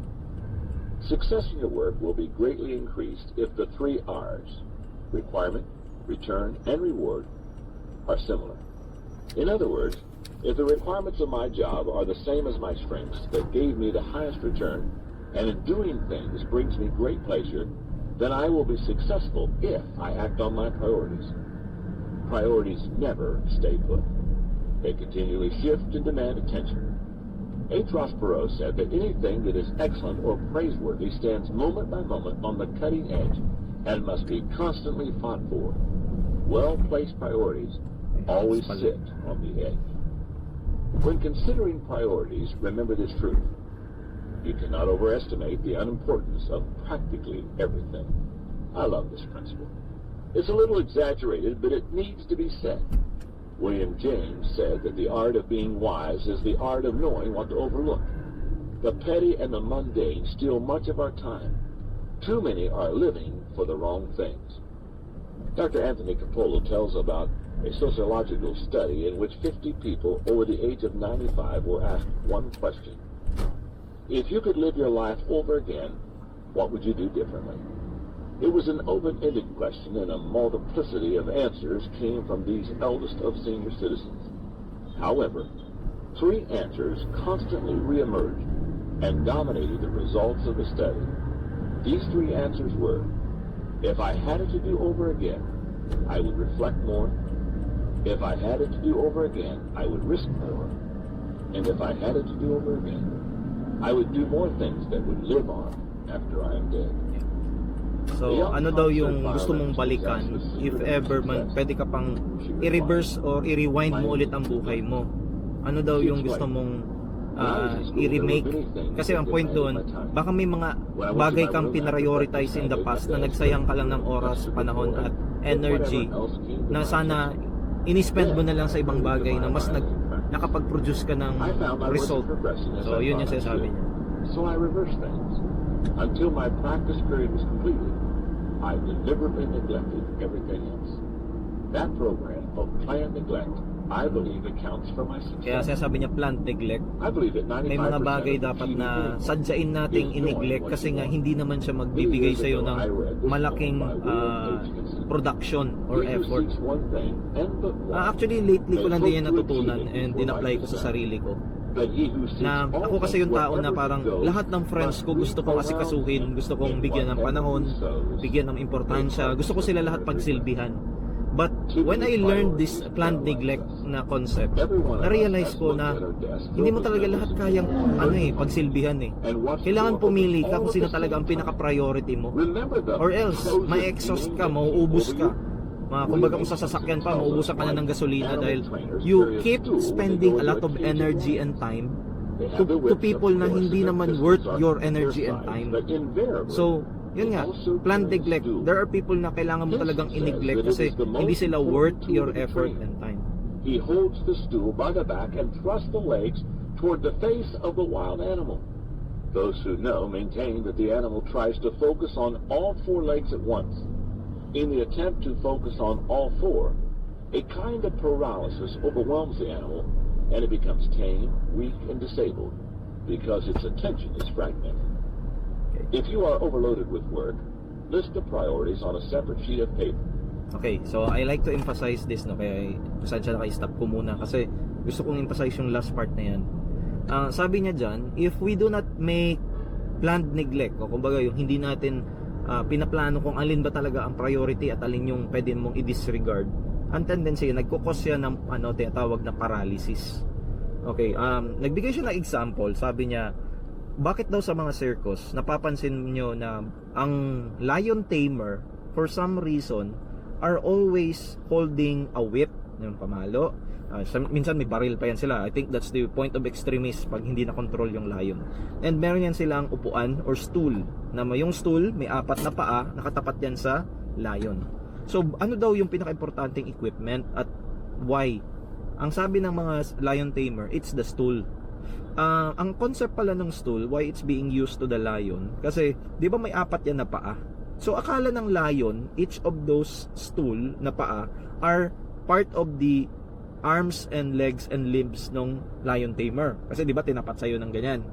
Success in your work will be greatly increased if the 3 R's, requirement, return, and reward, are similar. In other words, if the requirements of my job are the same as my strengths that gave me the highest return, and in doing things brings me great pleasure, then I will be successful if I act on my priorities. Priorities never stay put. They continually shift and demand attention. H. Ross Perot said that anything that is excellent or praiseworthy stands moment by moment on the cutting edge and must be constantly fought for. Well-placed priorities always sit on the edge. When considering priorities, remember this truth. You cannot overestimate the unimportance of practically everything. I love this principle. It's a little exaggerated, but it needs to be said. William James said that the art of being wise is the art of knowing what to overlook. The petty and the mundane steal much of our time. Too many are living for the wrong things. Dr. Anthony Capolo tells about a sociological study in which 50 people over the age of 95 were asked one question. If you could live your life over again, what would you do differently? It was an open-ended question, and a multiplicity of answers came from these eldest of senior citizens. However, 3 answers constantly reemerged and dominated the results of the study. These 3 answers were, if I had it to do over again, I would reflect more. If I had it to do over again, I would risk more. And if I had it to do over again, I would do more things that would live on after I am dead. So, ano daw yung gusto mong balikan if ever man pwede ka pang i-reverse or i-rewind mo ulit ang buhay mo? Ano daw yung gusto mong i-remake? Kasi ang point doon, baka may mga bagay kang pinarioritize in the past na nagsayang ka lang ng oras, panahon at energy na sana ini-spend mo na lang sa ibang bagay na mas nakapag-produce ka ng result. So, yun yung sinasabi niya. So I reversed things. Until my practice period was completed, I deliberately neglected everything else. That program of planned neglect, I believe, accounts for my success. Kaya sinasabi niya planned neglect. I believe that 95% May mga bagay dapat na sadyain nating i-neglect kasi nga hindi naman siya magbibigay sa iyo ng malaking production or effort. Actually, lately ko lang din yan natutunan and in-apply ko sa sarili ko. Na ako kasi yung tao na parang lahat ng friends ko gusto kong asikasuhin, gusto kong bigyan ng panahon, bigyan ng importansya, gusto ko sila lahat pagsilbihan. But when I learned this planned neglect na concept, na-realize ko na hindi mo talaga lahat kayang pagsilbihan eh. Kailangan pumili ka kung sino talaga ang pinaka-priority mo. Or else, ma-exhaust ka, mauubos ka. Kumbaga kung sa sasakyan pa, mauubusan ka na ng gasolina dahil you keep spending a lot of energy and time to people na hindi naman worth your energy and time. So, yun nga, planned neglect. There are people na kailangan mo talagang i-neglect kasi hindi sila worth your effort and time. He holds the stool by the back and thrusts the legs toward the face of the wild animal. Those who know maintain that the animal tries to focus on all 4 legs at once. In the attempt to focus on all 4, a kind of paralysis overwhelms the animal and it becomes tame, weak, and disabled because its attention is fragmented. If you are overloaded with work, list the priorities on a separate sheet of paper. Okay, so I like to emphasize this, no? Kaya pasensya na kayo, stop ko muna kasi gusto kong emphasize yung last part na yan. Sabi niya dyan, if we do not make planned neglect, o kumbaga yung hindi natin pinaplano kung alin ba talaga ang priority at alin yung pwede mong i-disregard, ang tendency nagkukos siya ng tinatawag na paralysis. Okay, nagbigay siya ng example. Sabi niya, bakit daw sa mga circus napapansin niyo na ang lion tamer for some reason are always holding a whip, yung pamalo. Minsan may baril pa yan sila. I think that's the point of extremis pag hindi na control yung lion. And meron yan silang upuan or stool, na yung stool may 4 na paa, nakatapat yan sa lion. So ano daw yung pinaka-importanting equipment at why? Ang sabi ng mga lion tamer, it's the stool. Ang concept pala ng stool, why it's being used to the lion, kasi di ba may 4 yan na paa? So akala ng lion, each of those stool na paa are part of the arms and legs and limbs ng lion tamer. Kasi di ba tinapat sa'yo ng ganyan.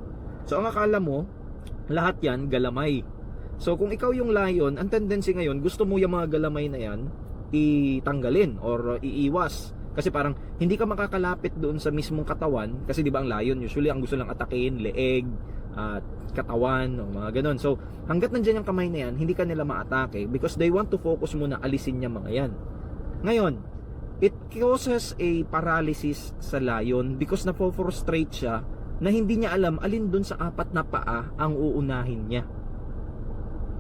So ang akala mo, lahat yan galamay. So kung ikaw yung lion, ang tendency ngayon, gusto mo yung mga galamay na yan itanggalin or iiwas. Kasi parang hindi ka makakalapit doon sa mismong katawan. Kasi di ba ang lion, usually ang gusto lang atakin, leeg, katawan, o mga ganon. So hanggat nandyan yung kamay na yan, hindi ka nila maatake because they want to focus muna alisin niya mga yan. Ngayon, it causes a paralysis sa lion because na-frustrate siya na hindi niya alam alin dun sa 4 na paa ang uunahin niya.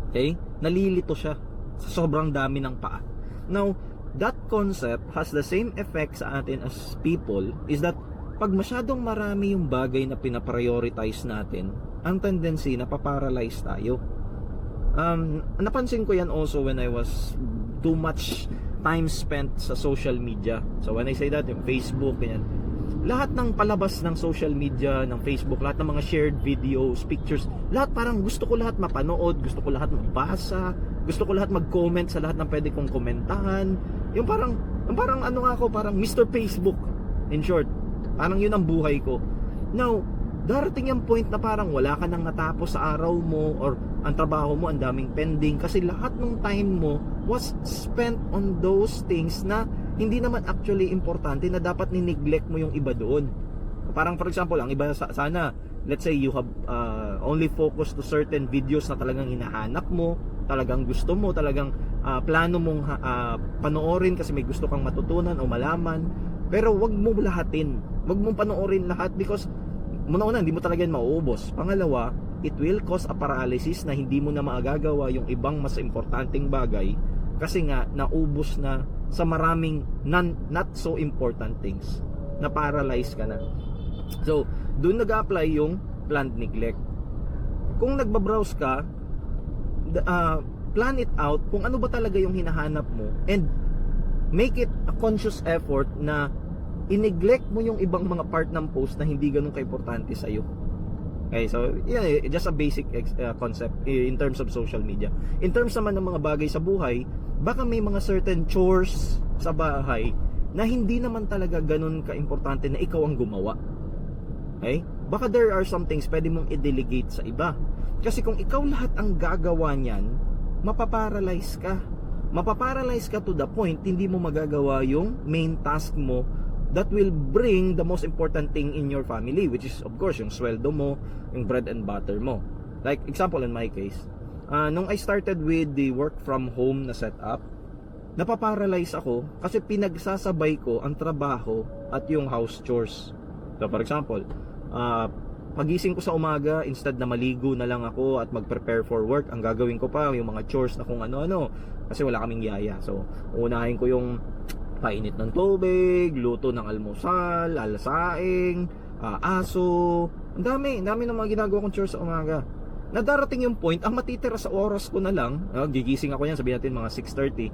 Okay? Nalilito siya sa sobrang dami ng paa. Now, that concept has the same effect sa atin as people, is that pag masyadong marami yung bagay na pinaprioritize natin, ang tendency na paparalyze tayo. Napansin ko yan also when I was too much time spent sa social media. So when I say that, yung Facebook, ganyan, lahat ng palabas ng social media, ng Facebook, lahat ng mga shared videos, pictures, lahat parang gusto ko lahat mapanood, gusto ko lahat mabasa, gusto ko lahat mag-comment sa lahat ng pwede kong komentahan. Yung parang ano nga ako, parang Mr. Facebook, in short. Parang yun ang buhay ko. Now, darating yung point na parang wala ka nang natapos sa araw mo, or ang trabaho mo, ang daming pending, kasi lahat ng time mo was spent on those things na hindi naman actually importante, na dapat ni-neglect mo yung iba doon. Parang for example, ang iba sana, let's say you have only focus to certain videos na talagang hinahanap mo, talagang gusto mo, talagang plano mong panoorin kasi may gusto kang matutunan o malaman. Pero wag mo lahatin, wag mong panoorin lahat, because una, hindi mo talaga yan mauubos. Pangalawa, it will cause a paralysis na hindi mo na magagawa yung ibang mas importanteng bagay kasi nga naubos na sa maraming not so important things, na paralyze ka na. So, doon nag-apply yung planned neglect. Kung nagbabrowse ka, plan it out kung ano ba talaga yung hinahanap mo, and make it a conscious effort na i-neglect mo yung ibang mga part ng post na hindi ganun ka-importante sa'yo. Okay, so yeah, just a basic concept in terms of social media. In terms naman ng mga bagay sa buhay, baka may mga certain chores sa bahay na hindi naman talaga ganun ka-importante na ikaw ang gumawa. Okay? Baka there are some things pwede mong i-delegate sa iba. Kasi kung ikaw lahat ang gagawa niyan, mapaparalyze ka. Mapaparalyze ka to the point hindi mo magagawa yung main task mo that will bring the most important thing in your family, which is of course yung sweldo mo, yung bread and butter mo. Like example in my case, nung I started with the work from home na setup, napaparalyze ako kasi pinagsasabay ko ang trabaho at yung house chores. So for example, pagising ko sa umaga, instead na maligo na lang ako at mag-prepare for work, ang gagawin ko pa yung mga chores na kung ano-ano kasi wala kaming yaya. So unahin ko yung painit ng tubig, luto ng almusal, alasaing, aso. Ang dami ng mga ginagawa kong chores sa umaga. Nadarating yung point, ang matitira sa oras ko na lang, gigising ako yan, sabihin natin mga 6:30.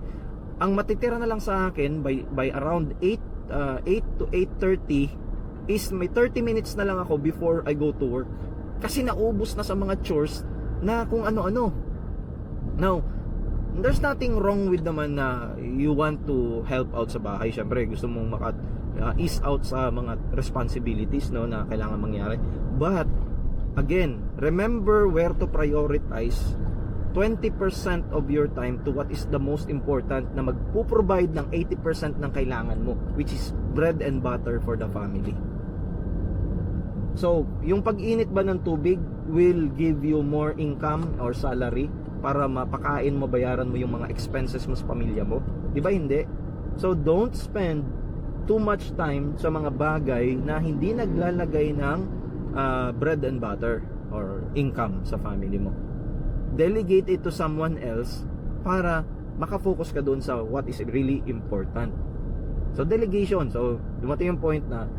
Ang matitira na lang sa akin by around 8 to 8:30 is may 30 minutes na lang ako before I go to work. Kasi naubos na sa mga chores na kung ano-ano. Now, there's nothing wrong with naman na you want to help out sa bahay. Syempre, gusto mong ease out sa mga responsibilities, no, na kailangan mangyari. But again, remember where to prioritize 20% of your time to what is the most important na magpo-provide ng 80% ng kailangan mo, which is bread and butter for the family. So, yung pag-init ba ng tubig will give you more income or salary para mapakain mo, bayaran mo yung mga expenses mo sa pamilya mo? Di ba hindi? So don't spend too much time sa mga bagay na hindi naglalagay ng bread and butter or income sa family mo. Delegate it to someone else para makafocus ka doon sa what is really important. So delegation. So dumating yung point na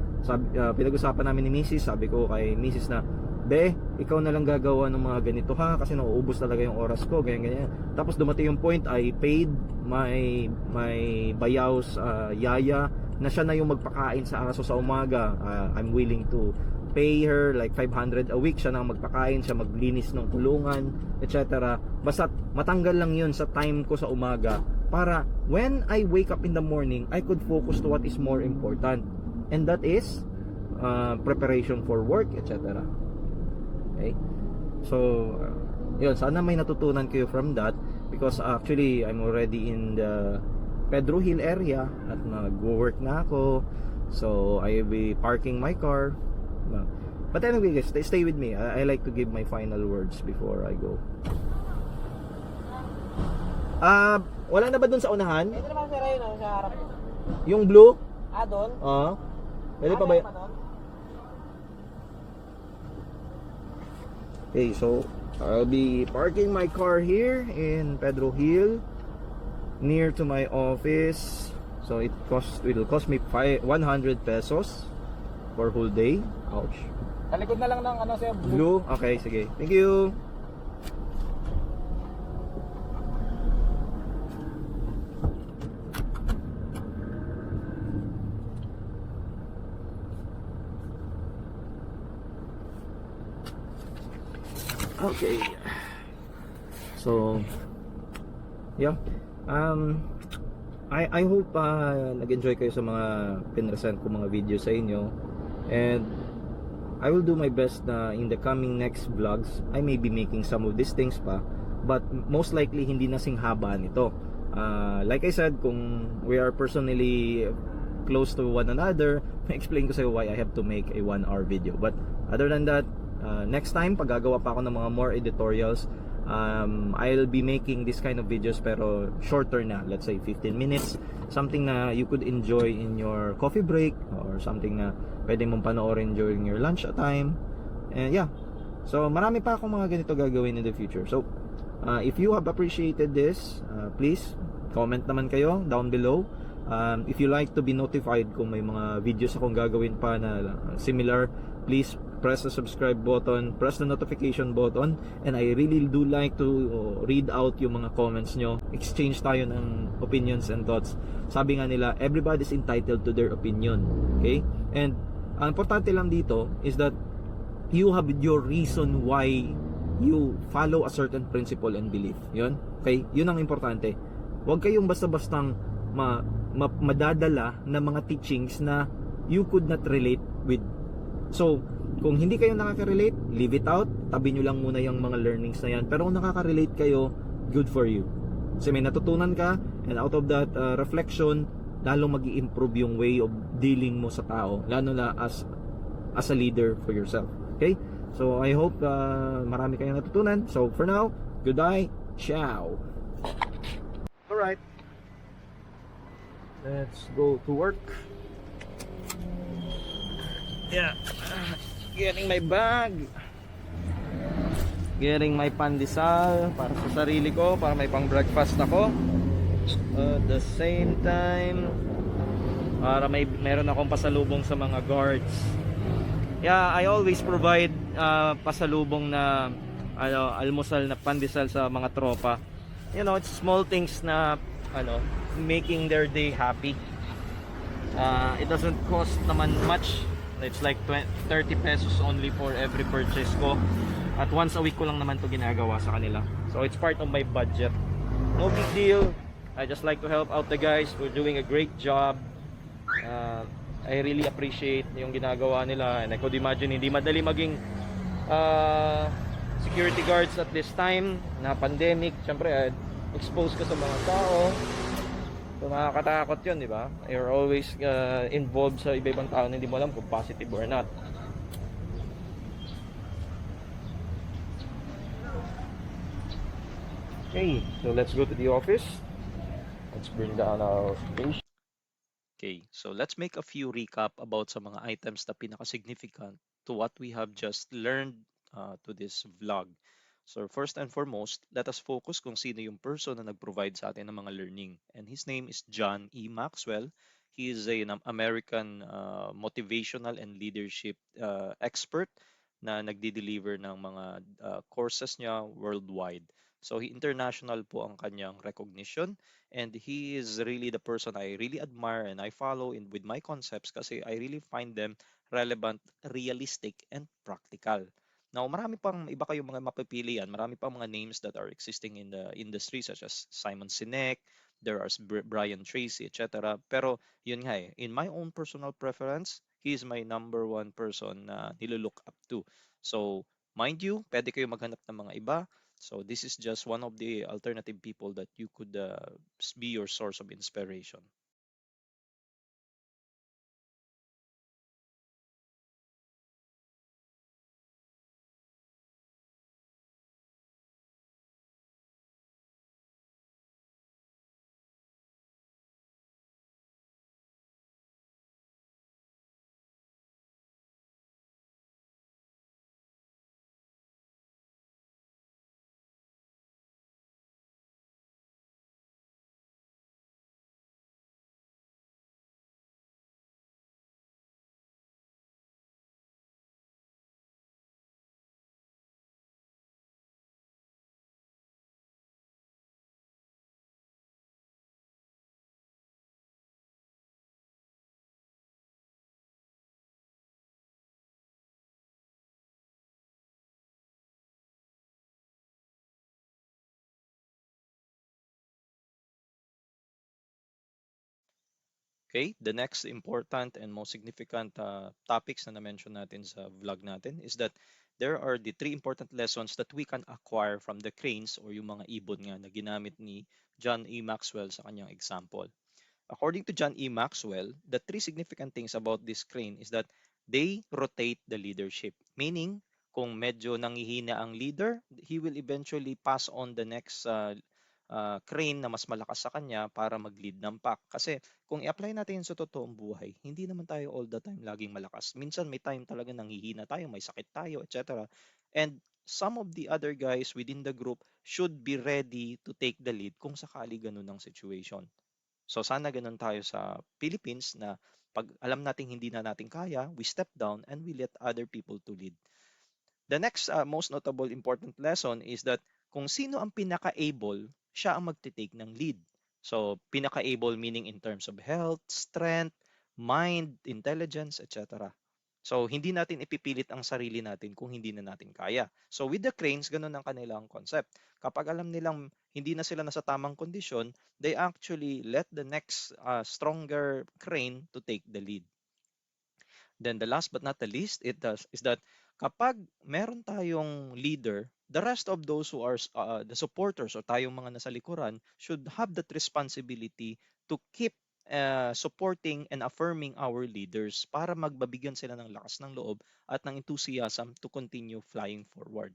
pinag-usapan namin ni Mrs. Sabi ko kay Mrs. na, Be, ikaw na lang gagawa ng mga ganito ha, kasi nauubos talaga yung oras ko, ganyan. Tapos dumating yung point, I paid my bayaw's yaya na siya na yung magpakain sa aso sa umaga. I'm willing to pay her like 500 a week, siya na magpakain, siya maglinis ng kulungan, etc. Basta matanggal lang yun sa time ko sa umaga para when I wake up in the morning, I could focus to what is more important, and that is preparation for work, etc. Okay? So, yun, sana may natutunan kayo from that, because actually I'm already in the Pedro Hill area at nag-work na ako. So, I will be parking my car. But anyway guys, stay with me. I like to give my final words before I go. Wala na ba dun sa unahan? Ito naman sir, ayun sa harap. Yung blue? Doon? Oo. Pwede pa ba Meron yan? pa doon? Okay, so I'll be parking my car here in Pedro Hill, near to my office. So it will cost me 100 pesos for whole day. Ouch. Talikod na lang ng ano sir, blue. Blue? Okay, sige. Thank you. Okay. So, yeah. I hope nag-enjoy kayo sa mga pinresent ko mga video sa inyo. And I will do my best na in the coming next vlogs, I may be making some of these things pa. But most likely, hindi na sing haba nito. Like I said, kung we are personally close to one another, explain ko sa'yo why I have to make a 1-hour video. But other than that, next time, pag gagawa pa ako ng mga more editorials, I'll be making this kind of videos pero shorter na, let's say 15 minutes, something na you could enjoy in your coffee break or something na pwede mong panoorin during your lunch time. And yeah, so marami pa akong mga ganito gagawin in the future. So if you have appreciated this, please comment naman kayo down below. If you like to be notified kung may mga videos akong gagawin pa na similar, please press the subscribe button, press the notification button, and I really do like to read out yung mga comments nyo. Exchange tayo ng opinions and thoughts. Sabi nga nila, everybody's entitled to their opinion. Okay? And ang importante lang dito is that you have your reason why you follow a certain principle and belief. Yun? Okay? Yun ang importante. Huwag kayong basta-bastang madadala ng mga teachings na you could not relate with. So, kung hindi kayo nakaka-relate, leave it out. Tabi nyo lang muna yung mga learnings na yan. Pero kung nakaka-relate kayo, good for you. Kasi may natutunan ka, and out of that reflection, lalong mag-i-improve yung way of dealing mo sa tao, lalo na as a leader for yourself. Okay? So, I hope marami kayong natutunan. So, for now, goodbye. Ciao. Alright. Let's go to work. Yeah. Getting my bag. Getting my pandesal para sa sarili ko, para may pang breakfast ako. At the same time, para meron akong pasalubong sa mga guards. Yeah, I always provide pasalubong na almusal na pandesal sa mga tropa. You know, it's small things na making their day happy. It doesn't cost naman much. It's like 30 pesos only for every purchase ko. At once a week ko lang naman to ginagawa sa kanila. So it's part of my budget. No big deal. I just like to help out the guys. We're doing a great job. I really appreciate yung ginagawa nila. And I could imagine hindi madali maging security guards at this time na pandemic. Siyempre, exposed ka sa mga tao. So nakakatakot yun, di ba? You're always involved sa iba-ibang tao na hindi mo alam kung positive or not. Okay, so let's go to the office. Let's bring down our station. Okay, so let's make a few recap about sa mga items na pinaka-significant to what we have just learned to this vlog. So first and foremost, let us focus kung sino yung person na nag-provide sa atin ng mga learning. And his name is John E. Maxwell. He is an American motivational and leadership expert na nagdi-deliver ng mga courses niya worldwide. So international po ang kanyang recognition, and he is really the person I really admire and I follow with my concepts kasi I really find them relevant, realistic, and practical. Now, marami pang iba kayong mga mapipilian. Marami pang mga names that are existing in the industry such as Simon Sinek, there are Brian Tracy, etc. Pero yun nga in my own personal preference, he is my number one person na nilulook up to. So, mind you, pwede kayo maghanap ng mga iba. So, this is just one of the alternative people that you could be your source of inspiration. Okay, the next important and most significant topics na na-mention natin sa vlog natin is that there are the three important lessons that we can acquire from the cranes or yung mga ibon nga na ginamit ni John E. Maxwell sa kanyang example. According to John E. Maxwell, the three significant things about this crane is that they rotate the leadership. Meaning, kung medyo nangihina ang leader, he will eventually pass on the next crane na mas malakas sa kanya para mag-lead ng pack. Kasi kung i-apply natin sa totoong buhay, hindi naman tayo all the time laging malakas. Minsan may time talaga nanghihina tayo, may sakit tayo, etc. And some of the other guys within the group should be ready to take the lead kung sakali ganun ang situation. So sana ganun tayo sa Philippines na pag alam nating hindi na natin kaya, we step down and we let other people to lead. The next most notable important lesson is that kung sino ang pinaka-able, siya ang magte-take ng lead. So pinaka-able meaning in terms of health, strength, mind, intelligence, etc. So hindi natin ipipilit ang sarili natin kung hindi na natin kaya. So with the cranes, ganun ang kanilang concept. Kapag alam nilang hindi na sila nasa tamang kondisyon, they actually let the next stronger crane to take the lead. Then the last but not the least, is that kapag meron tayong leader, the rest of those who are the supporters o tayong mga nasa likuran should have that responsibility to keep supporting and affirming our leaders para magbabigyan sila ng lakas ng loob at ng enthusiasm to continue flying forward.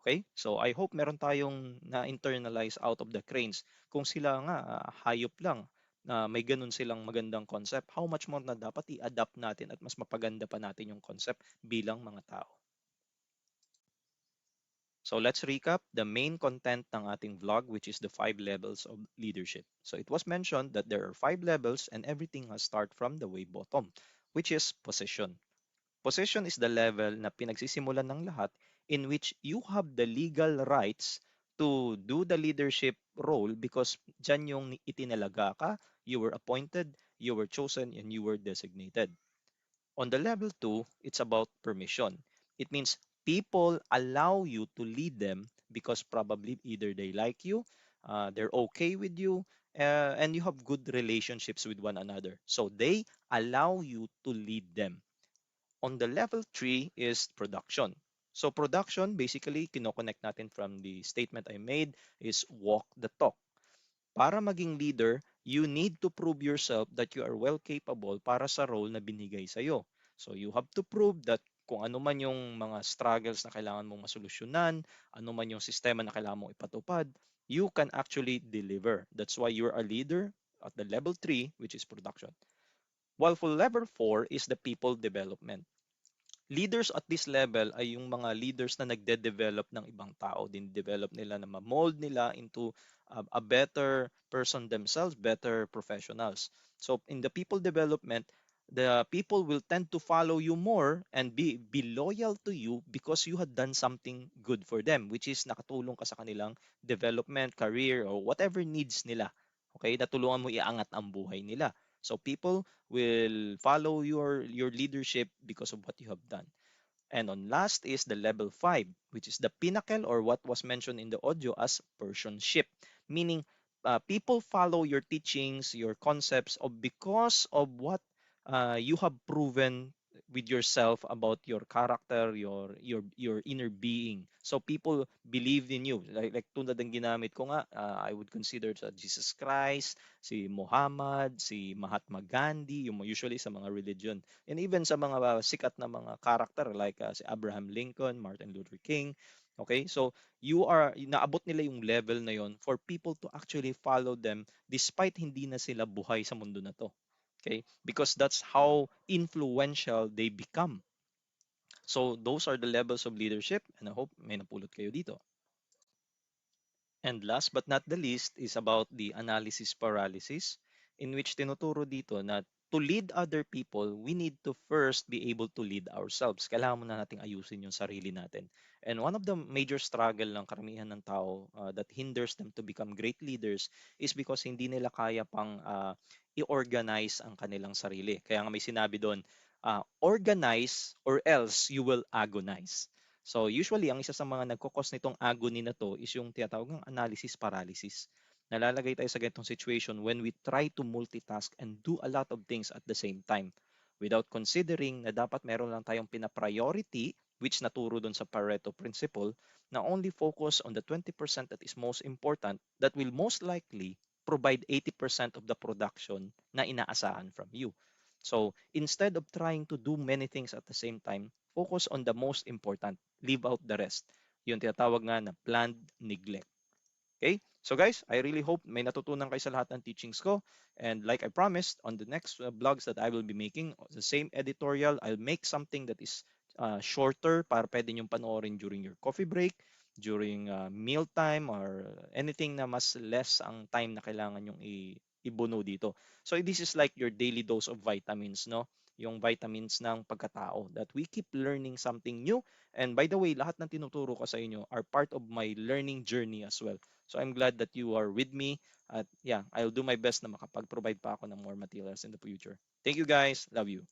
Okay? So I hope meron tayong na-internalize out of the cranes. Kung sila nga hayop lang na may ganun silang magandang concept, how much more na dapat i-adapt natin at mas mapaganda pa natin yung concept bilang mga tao. So let's recap the main content ng ating vlog, which is the 5 levels of leadership. So it was mentioned that there are 5 levels and everything has start from the way bottom, which is position. Position is the level na pinagsisimulan ng lahat in which you have the legal rights to do the leadership role because dyan yung itinalaga ka, you were appointed, you were chosen, and you were designated. On the level 2, it's about permission. It means people allow you to lead them because probably either they like you, they're okay with you, and you have good relationships with one another. So they allow you to lead them. On the level 3 is production. So production, basically, kinoconnect natin from the statement I made is walk the talk. Para maging leader, you need to prove yourself that you are well capable para sa role na binigay sa'yo. So you have to prove that kung ano man yung mga struggles na kailangan mong masolusyonan, ano man yung sistema na kailangan mong ipatupad, you can actually deliver. That's why you're a leader at the level 3, which is production. While for level 4 is the people development. Leaders at this level ay yung mga leaders na nagde-develop ng ibang tao. Din-develop nila na ma-mold nila into a better person themselves, better professionals. So in the people development, the people will tend to follow you more and be loyal to you because you had done something good for them, which is nakatulong ka sa kanilang development, career, or whatever needs nila. Okay? Natulungan mo iangat ang buhay nila. So people will follow your leadership because of what you have done. And on last is the level 5, which is the pinnacle or what was mentioned in the audio as personship, meaning people follow your teachings, your concepts of because of what you have proven with yourself about your character, your inner being. So people believe in you. Like tulad ng ginamit ko nga, I would consider sa Jesus Christ, si Muhammad, si Mahatma Gandhi, yung usually sa mga religion. And even sa mga sikat na mga character like si Abraham Lincoln, Martin Luther King. Okay? So naabot nila yung level na yon for people to actually follow them despite hindi na sila buhay sa mundo na to. Okay? Because that's how influential they become. So those are the levels of leadership and I hope may napulot kayo dito. And last but not the least is about the analysis paralysis in which tinuturo dito na to lead other people, we need to first be able to lead ourselves. Kailangan muna nating ayusin yung sarili natin. And one of the major struggle ng karamihan ng tao that hinders them to become great leaders is because hindi nila kaya pang i-organize ang kanilang sarili. Kaya nga may sinabi doon, organize or else you will agonize. So usually, ang isa sa mga nagkukos nitong agony na to is yung tinatawag ng analysis paralysis. Nalalagay tayo sa ganitong situation when we try to multitask and do a lot of things at the same time without considering na dapat meron lang tayong pina-priority, which naturo dun sa Pareto principle, na only focus on the 20% that is most important that will most likely provide 80% of the production na inaasahan from you. So instead of trying to do many things at the same time, focus on the most important, leave out the rest. Yung tinatawag nga na planned neglect. Okay? So guys, I really hope may natutunan kayo sa lahat ng teachings ko. And like I promised, on the next vlogs that I will be making, the same editorial, I'll make something that is shorter para pwede nyo panoorin during your coffee break, during meal time, or anything na mas less ang time na kailangan yung ibuno dito. So this is like your daily dose of vitamins, no? Yung vitamins ng pagkatao that we keep learning something new. And by the way, lahat ng tinuturo ko sa inyo are part of my learning journey as well. So I'm glad that you are with me. At yeah, I'll do my best na makapag-provide pa ako ng more materials in the future. Thank you guys. Love you.